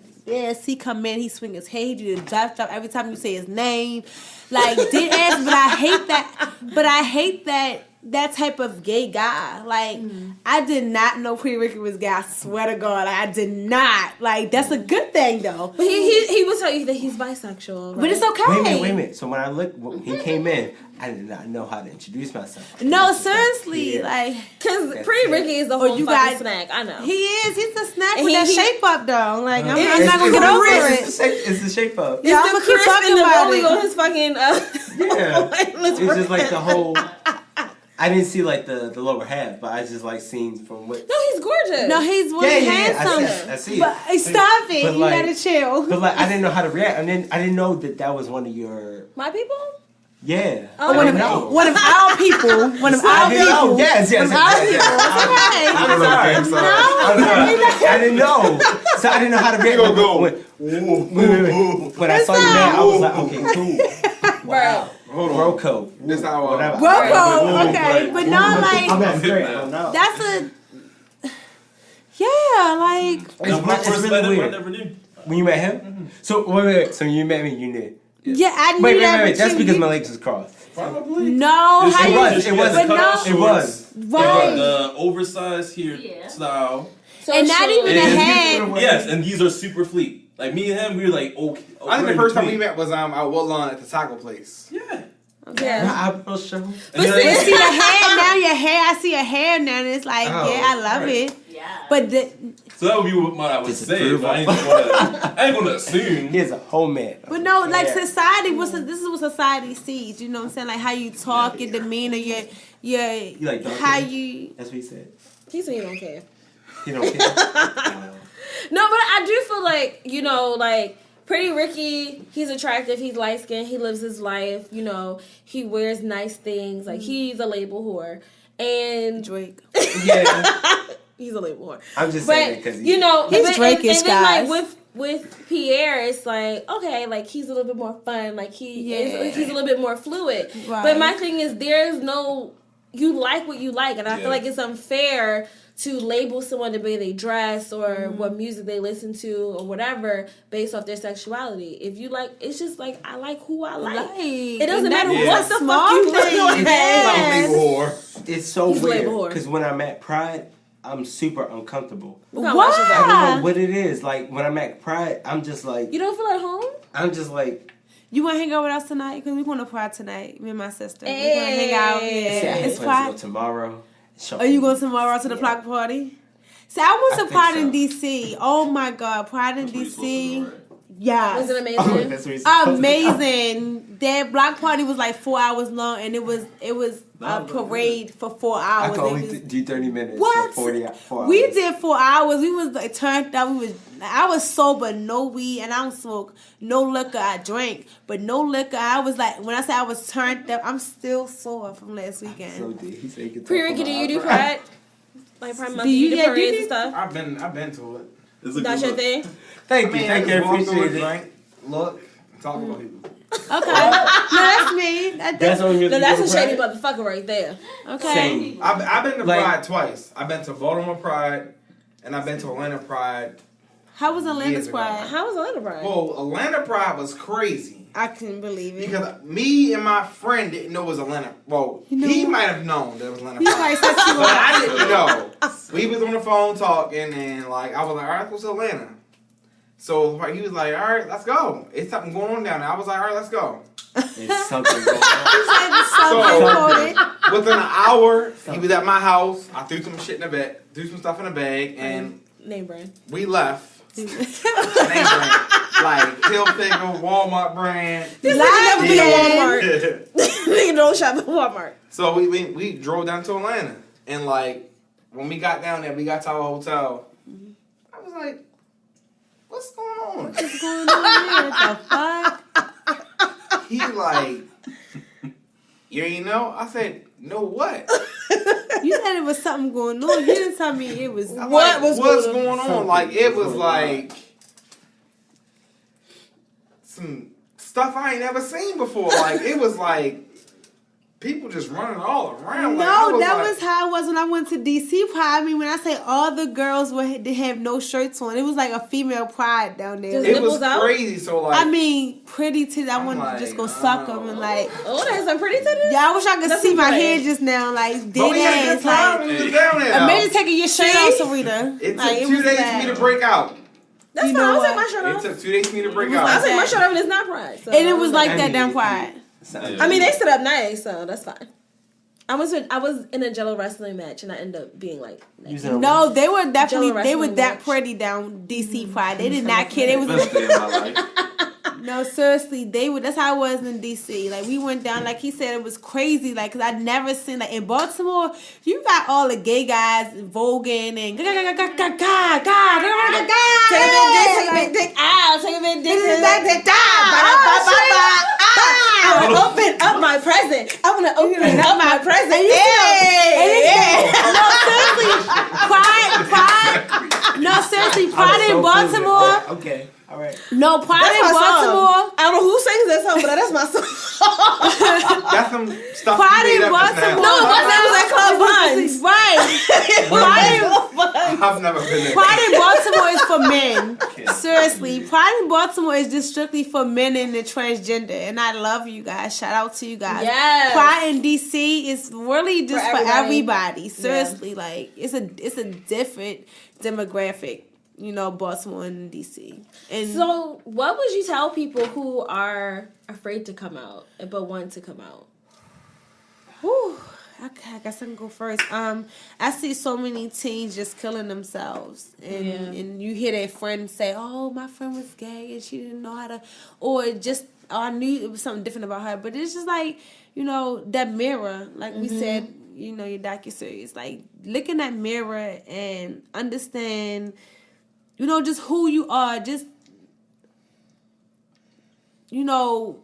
he come in, he swing his hair, he do the drop every time you say his name, like did ass. But I hate that. But I hate that type of gay guy. Like I did not know Pretty Ricky was gay. I swear to God, I did not. Like that's a good thing though. But he will tell you that he's bisexual. Right? But it's okay. Wait a minute. So when when he came in, I did not know how to introduce myself. No, seriously, Yeah. like Because That's Pretty it. Ricky is the Or whole you fucking got- snack. I know. he is. He's a snack And with that he- shape up though. Like I'm It's not gonna get over it. It's the shape up. Yeah, It's I'ma the keep crisp talking and the about rolling it. on his fucking. Yeah. It's It's just like the whole. I didn't see like the lower half, but I just like seen from what. No, he's gorgeous. No, he's really handsome. I see But it. stop it. But You like- gotta chill. But like, I didn't know how to react, and then I didn't know that was one of your. My people. Yeah. Oh, I One of didn't know. our people. One of our I didn't know. people. Yes. One of our people. I'm sorry. I'm sorry. I'm sorry. I didn't know. So I didn't know how to react. gonna go. When I saw you there, I was like, okay, cool. Wow. Hold on. Bro code. This how Whatever. Rocco, okay, but not I'm like not straight. I don't know. that's a. Yeah, like It's really weird. I never knew. When you met him? So wait. So you met me, you knew. Yeah, I knew Wait, that. that's but because you- my legs was crossed. Probably. No, Just- how It you? was. It was. But no, It was. right. The oversized here Yeah. style. So And not even the And- head. Yes, and these are super fleet. Like me and him, we were like, okay. I think the first time we between. met was at Woodlawn at the taco place. Yeah. Yeah. I will show. And But then- see the hair now, your hair. I see your hair now, and it's like, Oh, yeah, I love right. it. Yeah. But so that would be what I would say, but I ain't gonna assume. Here's a whole man. no, like Yeah. society. This is what society sees. You know what I'm saying? Like how you talk, your demeanor, your You like dark how hair? you. That's what he said. He said he don't care. You don't care. No, but I do feel like, you know, like Pretty Ricky, he's attractive, he's light skinned, he lives his life, you know, he wears nice things, like he's a label whore. And Drake. Yeah. he's a label whore. I'm just saying But because you know, He's and Drake-ish, then guys. like with Pierre, it's like okay, like he's a little bit more fun, like he's a little bit more fluid. Right. But my thing is, there's no you like what you like, and I Yeah. feel like it's unfair to label someone the way they dress or what music they listen to or whatever based off their sexuality. If you like, it's just like I like who I like. It doesn't matter Yeah. what the Small fuck you look thing. like. Yes. Label whore. it's so He's weird. label whore. Because when I'm at Pride, I'm super uncomfortable. What kind of watch is I that? don't know what it is. Like when I'm at Pride, I'm just like You don't feel at home? I'm just like You want to hang out with us tonight? Because we're going to Pride tonight. Me and my sister. We're going to hang out. Hey. Yeah. see, I had It's plans to Pride. go tomorrow. Are you going tomorrow to the block party? See, I went I to think Pride so. in DC. Oh my God, Pride in DC. Yes. Was it amazing? Oh, that's what he's supposed to- Amazing. That block party was like 4 hours long, and it was a parade for 4 I hours. can It only was- do 30 minutes. What? So 4 hours. We did 4 hours. We was like turned up. I was sober, no weed, and I don't smoke, no liquor. I drank, but no liquor. I was like, when I say I was turned up, I'm still sore from last weekend. So did he say he could Pre talk Ricky, for do an you do hour? Pride? Like Pride Month, Do do you- you do yeah, do parades you- and stuff? I've been to it. It's a That's good your look. thing? Thank you, thank you, I walk through appreciate it, it. drink, look, talk about people. Okay, no, that's me. That's only No, that's a music shady Pride? motherfucker right there. Okay. Same. I've been to Like- Pride twice. I've been to Baltimore Pride, and I've been to Atlanta Pride. How was Atlanta's Years ago. Pride? How was Atlanta Pride? Well, Atlanta Pride was crazy. I couldn't believe it. Because me and my friend didn't know it was Atlanta. Well, You know he what? might have known that it was Atlanta He Pride. probably set you But up. I didn't know. We was on the phone talking, and like I was like, "All right, let's go to Atlanta." So like, he was like, "All right, let's go. It's something going on down there." I was like, "All right, let's go." There's something going on. So Within an hour, he was at my house. I threw some shit in the bag, threw some stuff in the bag, and Name brand. we left. Name brand, like Hilfiger, Walmart brand. This nigga never been to Yeah. Walmart. Nigga don't shop at Walmart. So we drove down to Atlanta, and like when we got down there, we got to our hotel. I was like, "What's going on?" What's going on here? The fuck? He like, "You ain't know?" I said, "No, what?" You said it was something going on. You didn't tell me it was. I'm What like, was what's going on? going on? Like it was like some stuff I ain't never seen before. Like it was like people just running all around. Like, I No, that like, was how it was when I went to DC Pride. I mean, when I say all the girls they have no shirts on, it was like a female Pride down there. Just It was nipples out? crazy. So like, I mean, pretty titties. I I'm wanted like, to just go suck them and like. Oh, there's some pretty titties? Yeah, I wish I could That's see my great. head just now, like but we had a dead good ass. time Like, when we was down there. imagine though. taking your shirt off, Sarita. It took Like, 2 was days bad. for me to break out. That's You fine. know I'll take what? my shirt It off. took 2 days for me to break was I'll out. take my that. shirt off and it's not Pride. So And it was like I that mean, down if Pride. Sounds- I mean, they stood up nice, so that's fine. I was in a Jello wrestling match, and I ended up being like, Using a- No, they were definitely Jello they were wrestling that match. pretty down DC Pride. They did not care. They was Best day of my life. no seriously. They were. That's how it was in DC. Like we went down. Like he said, it was crazy. Like because I'd never seen like in Baltimore. You got all the gay guys voguing and take a big dick, take a big dick, ow, take a big dick, I want to open up my present. I want to open up my present. No, seriously, Pride. No, seriously, Pride in Baltimore. Okay, all right. No, Pride That's in my Baltimore. song. I don't know who sings that song, but that's my song. That's some stuff Pride you in made up just now. Baltimore. No, it wasn't. It was at Club Buns. Right. I've never been there. Pride in Baltimore is for men. Yeah. Seriously, Pride in Baltimore is just strictly for men and the transgender. And I love you guys. Shout out to you guys. Yes. Pride in DC is really just for everybody. Seriously, Yeah. like it's a different demographic. You know, Baltimore and DC. And So, what would you tell people who are afraid to come out but want to come out? whew, okay, I guess I can go first. I see so many teens just killing themselves, and you hear their friends say, "Oh, my friend was gay and she didn't know how to," or just, "Oh, I knew it was something different about her." But it's just like, you know, that mirror, like we said, you know, your docuseries, like look in that mirror and understand, you know, just who you are, just, you know,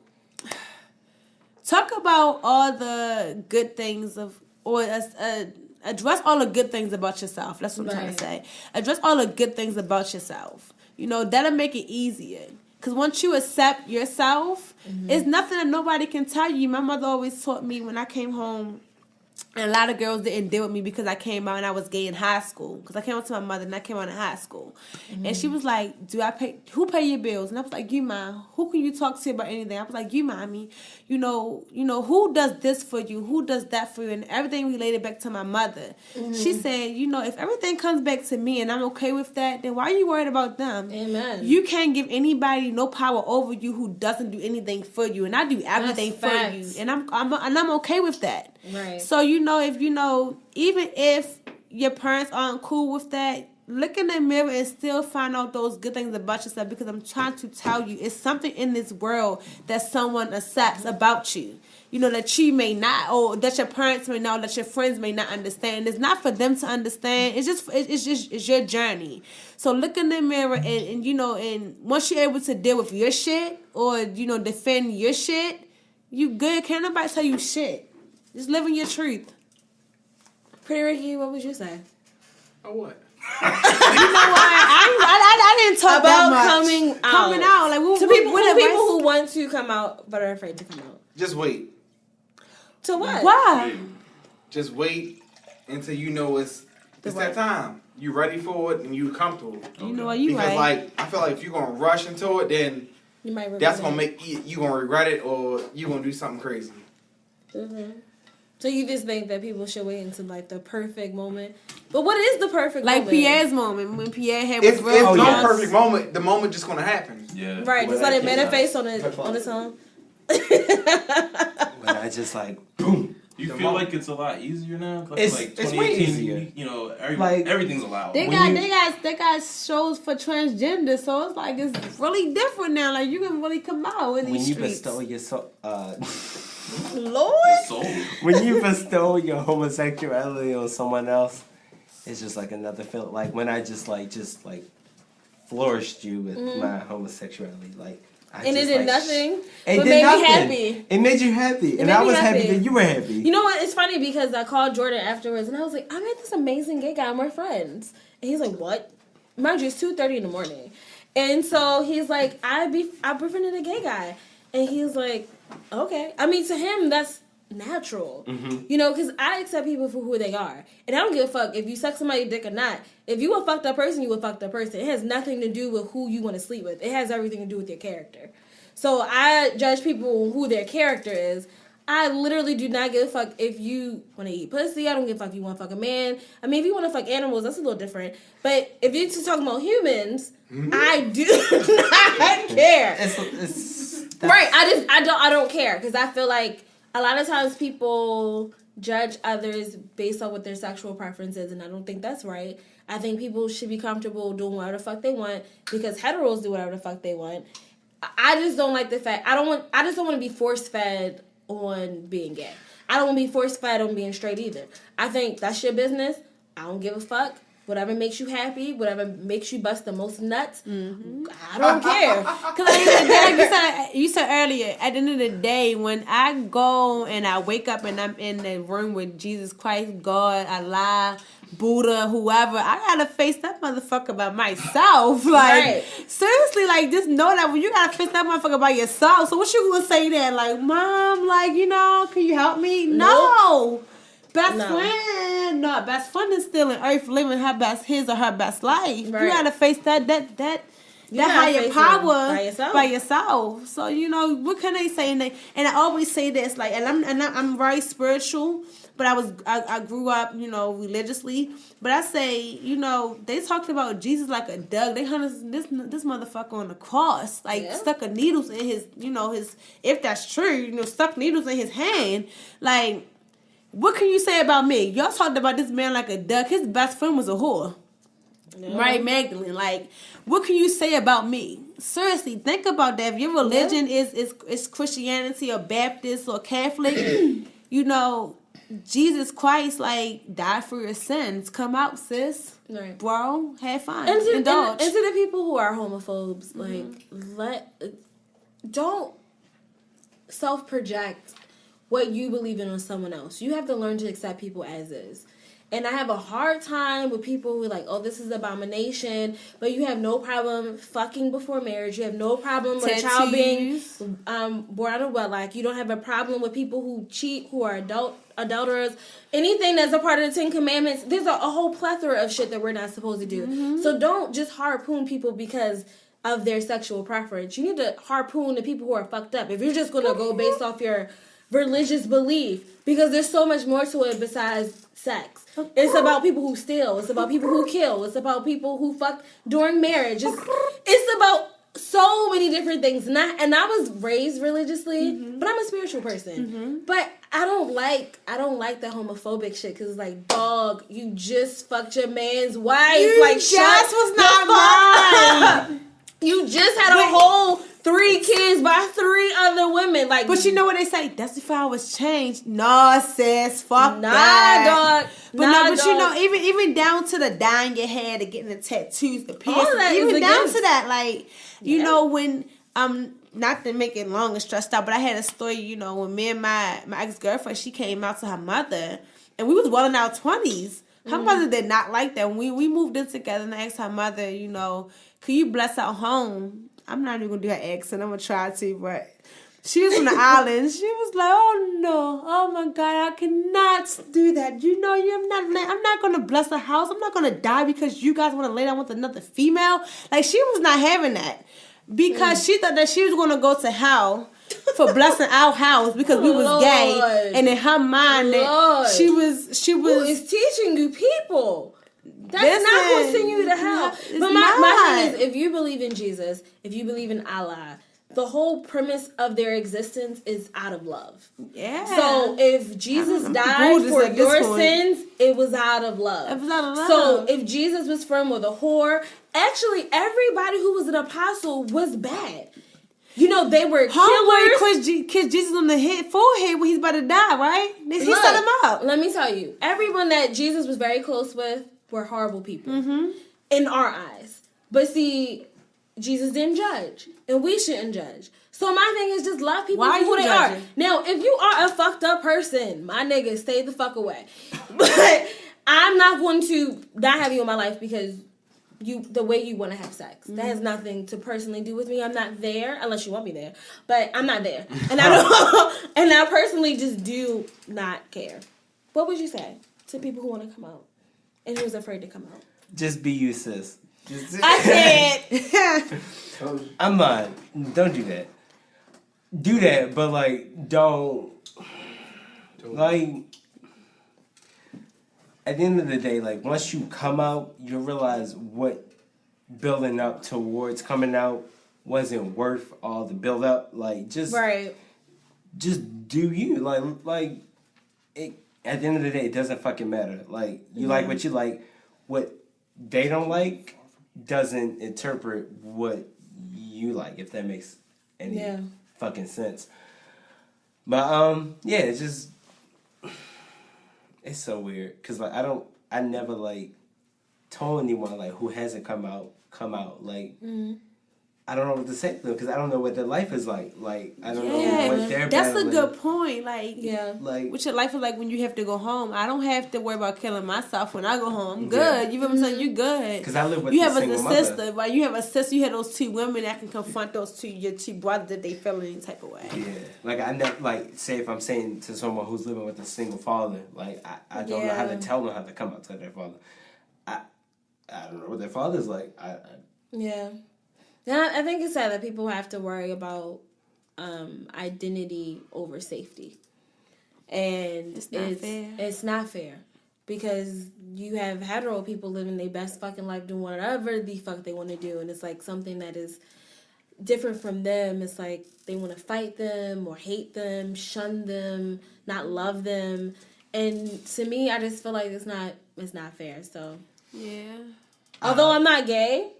talk about all the good things address all the good things about yourself. That's what I'm trying to say. Address all the good things about yourself. You know, that'll make it easier. Because once you accept yourself, it's nothing that nobody can tell you. My mother always taught me when I came home, and a lot of girls didn't deal with me because I came out and I was gay in high school. Because I came out to my mother and I came out in high school. And she was like, who pay your bills? And I was like, you, Mom. Who can you talk to about anything? I was like, you, Mommy. You know, who does this for you? Who does that for you? And everything related back to my mother. She said, you know, if everything comes back to me and I'm okay with that, then why are you worried about them? Amen. You can't give anybody no power over you who doesn't do anything for you. And I do everything for you. And I'm okay with that. Right. So, you know, if you know, even if your parents aren't cool with that, look in the mirror and still find out those good things about yourself, because I'm trying to tell you, it's something in this world that someone accepts about you. You know, that you may not, or that your parents may not, that your friends may not understand. It's not for them to understand. It's your journey. So look in the mirror and you know, and once you're able to deal with your shit or, you know, defend your shit, you good. Can't nobody tell you shit. Just living your truth. Pretty Ricky, what would you say? Oh, what? You know what? I didn't talk About that much. coming out. Like To people who want to come out but are afraid to come out. Just wait. To what? Why? Just wait until you know it's that time. You ready for it and you comfortable. You know what? You Because right. like I feel like if you're gonna rush into it, then You might regret that's it. gonna make you gonna regret it, or you gonna do something crazy. So you just think that people should wait until like the perfect moment? But what is the perfect Like moment? Pierre's moment when Pierre had was It's real no lost. perfect moment. The moment just gonna happen. Yeah. Right, just When let I it came manifest out. on its own. When I just like boom. You The feel moment. like it's a lot easier now? It's- Like it's way 2018, easier. You know, Like- everything's allowed. They When got shows for transgender, so it's like it's really different now. Like you can really come out in When these you streets. bestow your Lord. Soul. when you bestow your homosexuality on someone else, it's just like another feeling. Like when I just flourished you with my homosexuality, like. I And it just, did like, nothing, It but did made nothing. me happy. It made you happy, and made I me was happy happy. that you were happy. You know what? It's funny because I called Jordan afterwards and I was like, I met this amazing gay guy and we're friends. And he's like, what? Mind you, it's 2:30 in the morning. And so he's like, I befriended a gay guy. And he's like, okay. I mean, to him, that's natural. You know, because I accept people for who they are. And I don't give a fuck if you suck somebody's dick or not. If you a fucked up person, you a fucked up person. It has nothing to do with who you want to sleep with. It has everything to do with your character. So I judge people who their character is. I literally do not give a fuck if you want to eat pussy. I don't give a fuck if you want to fuck a man. I mean, if you want to fuck animals, that's a little different. But if you're just talking about humans, I do not care. Right? I don't care because I feel like a lot of times people judge others based on what their sexual preference is, and I don't think that's right. I think people should be comfortable doing whatever the fuck they want because heteros do whatever the fuck they want. I just don't like the fact I just don't want to be force fed on being gay. I don't want to be force fed on being straight either. I think that's your business. I don't give a fuck. Whatever makes you happy, whatever makes you bust the most nuts, I don't care. Cause like you said earlier, at the end of the day, when I go and I wake up and I'm in the room with Jesus Christ, God, Allah, Buddha, whoever, I gotta face that motherfucker by myself. Like, Right. seriously, like, just know that when you gotta face that motherfucker by yourself, so what you gonna say then? Like, Mom, like, you know, can you help me? No. best No. friend. No, best friend is still in earth living his or her best life. You Right. gotta face that You that gotta higher face it power by yourself. So what can they say? And I always say this, like, I'm very spiritual, but I grew up, religiously. But I say, they talked about Jesus like a dog. They hung this motherfucker on the cross, like stuck a needles in his, his, if that's true, stuck needles in his hand, like. What can you say about me? Y'all talked about this man like a duck. His best friend was a whore. Yeah. Right, Magdalene. Like, what can you say about me? Seriously, think about that. If your religion is Christianity or Baptist or Catholic, Jesus Christ, like, died for your sins. Come out, sis. Right. Bro, have fun. And Indulge. to the people who are homophobes, don't self-project what you believe in on someone else. You have to learn to accept people as is. And I have a hard time with people who are like, oh, this is abomination, but you have no problem fucking before marriage. You have no problem with a child being born out of wedlock. You don't have a problem with people who cheat, who are adulterers. Anything that's a part of the 10 Commandments, there's a whole plethora of shit that we're not supposed to do. Mm-hmm. So don't just harpoon people because of their sexual preference. You need to harpoon the people who are fucked up. If you're just going to go based off your religious belief, because there's so much more to it besides sex. It's about people who steal. It's about people who kill. It's about people who fuck during marriage. It's about so many different things. And I was raised religiously, but I'm a spiritual person. Mm-hmm. But I don't like the homophobic shit, because it's like, dog, you just fucked your man's wife. You like, just was not mine. You just had a whole 3 kids by 3 other women. Like, but you know what they say? That's if I was changed. Nah, sis, fuck that. Dog. But even down to the dyeing your hair, to getting the tattoos, the piercings, even down to that, like, when not to make it long and stressed out, but I had a story, when me and my ex-girlfriend, she came out to her mother, and we was well in our 20s. Her mother did not like that. When we moved in together, and I asked her mother, could you bless our home? I'm not even going to do her accent. I'm going to try to, but she was from the islands. She was like, oh, no. Oh, my God. I cannot do that. I'm not going to bless a house. I'm not going to die because you guys want to lay down with another female. Like, she was not having that because she thought that she was going to go to hell for blessing our house because we was gay. And in her mind, that she was... Who is teaching you people? That's not going to send you to hell. But my thing is, if you believe in Jesus, if you believe in Allah, the whole premise of their existence is out of love. Yeah. So if Jesus died for your sins, it was out of love. It was out of love. So if Jesus was friend with a whore, actually everybody who was an apostle was bad. They were killers. Kiss Jesus on the forehead when he's about to die, right? He set him up. Let me tell you, everyone that Jesus was very close with were horrible people in our eyes. But see, Jesus didn't judge, and we shouldn't judge. So my thing is just love people for who they are. Now, if you are a fucked up person, my nigga, stay the fuck away. But I'm not going to not have you in my life because the way you want to have sex. That has nothing to personally do with me. I'm not there unless you want me there, but I'm not there, and I don't. And I personally just do not care. What would you say to people who want to come out and who's afraid to come out? Just be you, sis. I can't. I'm not. Don't do that. Do that, but like, don't. Like, at the end of the day, like, once you come out, you realize what building up towards coming out wasn't worth all the build up. Like, just do you. Like it. At the end of the day, it doesn't fucking matter. Like, you like what you like. What they don't like doesn't interpret what you like, if that makes any fucking sense. But it's just, it's so weird because like I never like told anyone like who hasn't come out like I don't know what to say to them because I don't know what their life is like. Like I don't know Yeah, what they're that's a battling. good point. Like, Yeah. Like what your life is like when you have to go home. I don't have to worry about killing myself when I go home. I'm good. You feel what I'm saying? You good. because I live with You a have a single mother. sister, right? You have a sister. You have those two women that can confront your two brothers if they feel any type of way. Yeah, like I never like say if I'm saying to someone who's living with a single father, like I don't know how to tell them how to come out to their father. I don't know what their father's like. Yeah. Yeah, I think it's sad that people have to worry about identity over safety. And it's not fair. Because you have hetero people living their best fucking life doing whatever the fuck they want to do. And it's like something that is different from them. It's like they want to fight them or hate them, shun them, not love them. And to me, I just feel like it's not fair. So Yeah. although I'm not gay,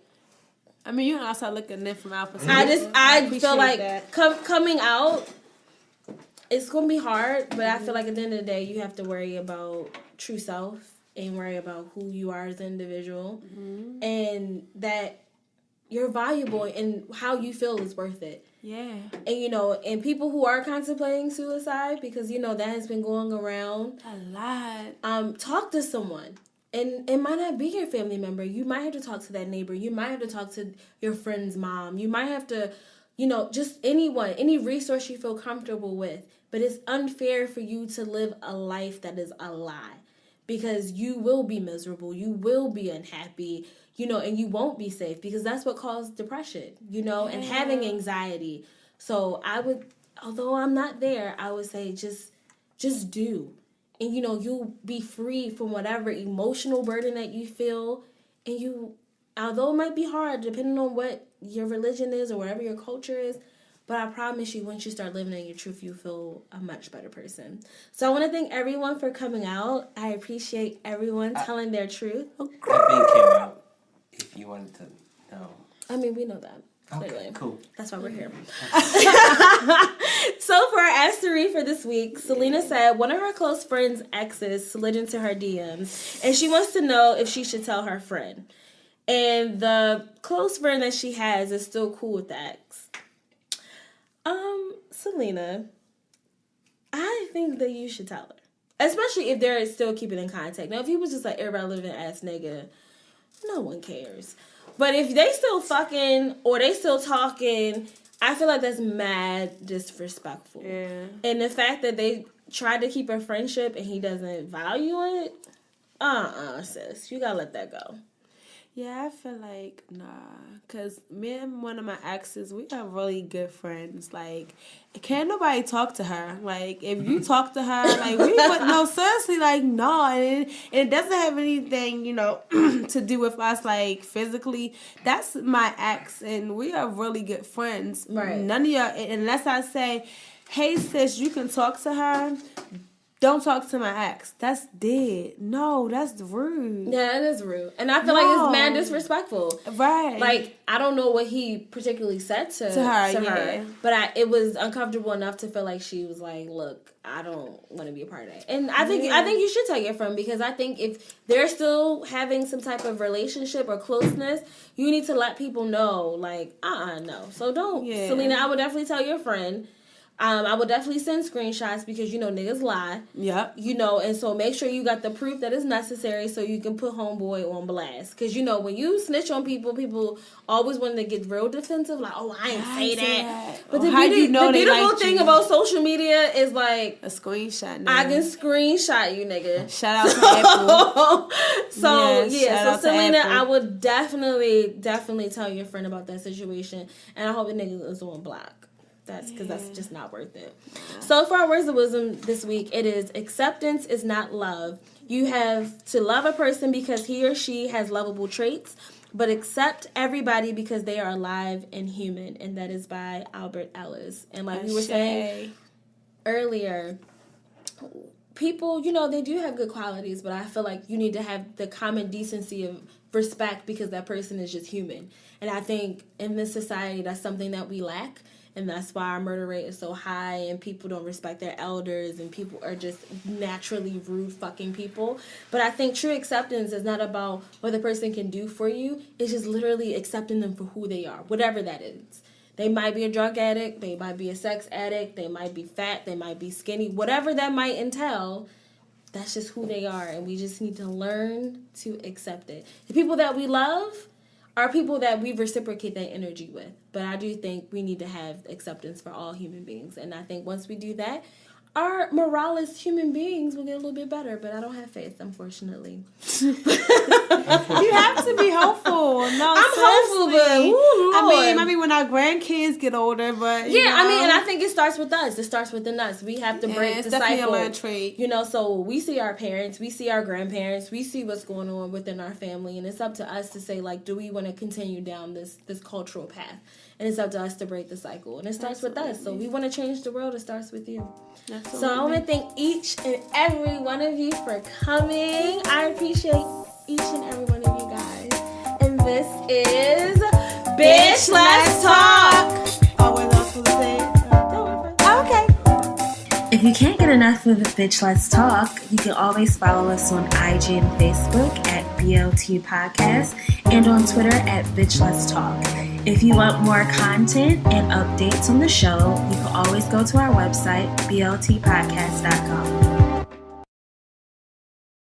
I mean, you can also look at it from our perspective. I appreciate feel like that. coming out, it's gonna be hard. But I feel like at the end of the day, you have to worry about true self and worry about who you are as an individual, and that you're valuable and how you feel is worth it. Yeah. And and people who are contemplating suicide, because that has been going around A lot. talk to someone. And it might not be your family member. You might have to talk to that neighbor. You might have to talk to your friend's mom. You might have to, just anyone, any resource you feel comfortable with. But it's unfair for you to live a life that is a lie, because you will be miserable. You will be unhappy, and you won't be safe, because that's what caused depression, and having anxiety. So I would, although I'm not there, I would say just do. And, you'll be free from whatever emotional burden that you feel. And although it might be hard, depending on what your religion is or whatever your culture is, but I promise you, once you start living in your truth, you feel a much better person. So I want to thank everyone for coming out. I appreciate everyone telling their truth. That thing came out. If you wanted to know. I mean, we know that. Okay, Clearly. cool. That's why we're here. So for our Ask to Read for this week, Selena said one of her close friend's exes slid into her DMs, and she wants to know if she should tell her friend. And the close friend that she has is still cool with the ex. Selena, I think that you should tell her. Especially if they're still keeping in contact. Now, if he was just an irrelevant ass nigga, no one cares. But if they still fucking or they still talking, I feel like that's mad disrespectful. Yeah. And the fact that they tried to keep a friendship and he doesn't value it, sis, you gotta let that go. Yeah, I feel like, nah. Because me and one of my exes, we are really good friends. Like, can't nobody talk to her. Like, if you talk to her, like, no, seriously, like, no. And it doesn't have anything, to do with us, like, physically. That's my ex, and we are really good friends. Right. None of y'all, unless I say, hey, sis, you can talk to her. Don't talk to my ex. That's dead. No, that's rude. Yeah, it is rude. And I feel like it's mad disrespectful. Right. Like, I don't know what he particularly said to her. yeah. But it was uncomfortable enough to feel like she was like, look, I don't want to be a part of that. And I think you should tell your friend, because I think if they're still having some type of relationship or closeness, you need to let people know, like, no. So don't. Yeah. Selena, I would definitely tell your friend. I would definitely send screenshots, because niggas lie. Yep. And so make sure you got the proof that is necessary so you can put homeboy on blast. Because when you snitch on people always want to get real defensive, like, oh, I ain't say that. But the beautiful thing about social media is like a screenshot. Now. I can screenshot you, nigga. Shout out to Apple. So Selena, I would definitely tell your friend about that situation, and I hope the nigga is on block. That's because that's just not worth it. Yeah. So for our words of wisdom this week, it is: acceptance is not love. You have to love a person because he or she has lovable traits, but accept everybody because they are alive and human. And that is by Albert Ellis. And like we were saying earlier, people, they do have good qualities, but I feel like you need to have the common decency of respect, because that person is just human. And I think in this society, that's something that we lack. and that's why our murder rate is so high, and people don't respect their elders, and people are just naturally rude fucking people. But I think true acceptance is not about what the person can do for you. It's just literally accepting them for who they are, whatever that is. They might be a drug addict, they might be a sex addict, they might be fat, they might be skinny, whatever that might entail. That's just who they are, and we just need to learn to accept it. The people that we love are people that we reciprocate that energy with. But I do think we need to have acceptance for all human beings. And I think once we do that, our morale as human beings will get a little bit better. But I don't have faith, unfortunately. You have to be hopeful. No, I'm hopeful, but ooh, I Lord. mean, maybe when our grandkids get older, but Yeah, I mean, and I think it starts with us. It starts within us. We have to break it's the definitely cycle. a learned trait. You know, so we see our parents, we see our grandparents, we see what's going on within our family, and it's up to us to say, like, do we want to continue down this cultural path? And it's up to us to break the cycle, and it starts with us. So we want to change the world. It starts with you. Absolutely. So I want to thank each and every one of you for coming. I appreciate each and every one of you guys. And this is Bitch Let's Talk. Oh, what else was it? Okay. If you can't get enough of the Bitch Let's Talk, you can always follow us on IG and Facebook at BLT Podcast and on Twitter at Bitch Let's Talk. If you want more content and updates on the show, you can always go to our website, bltpodcast.com.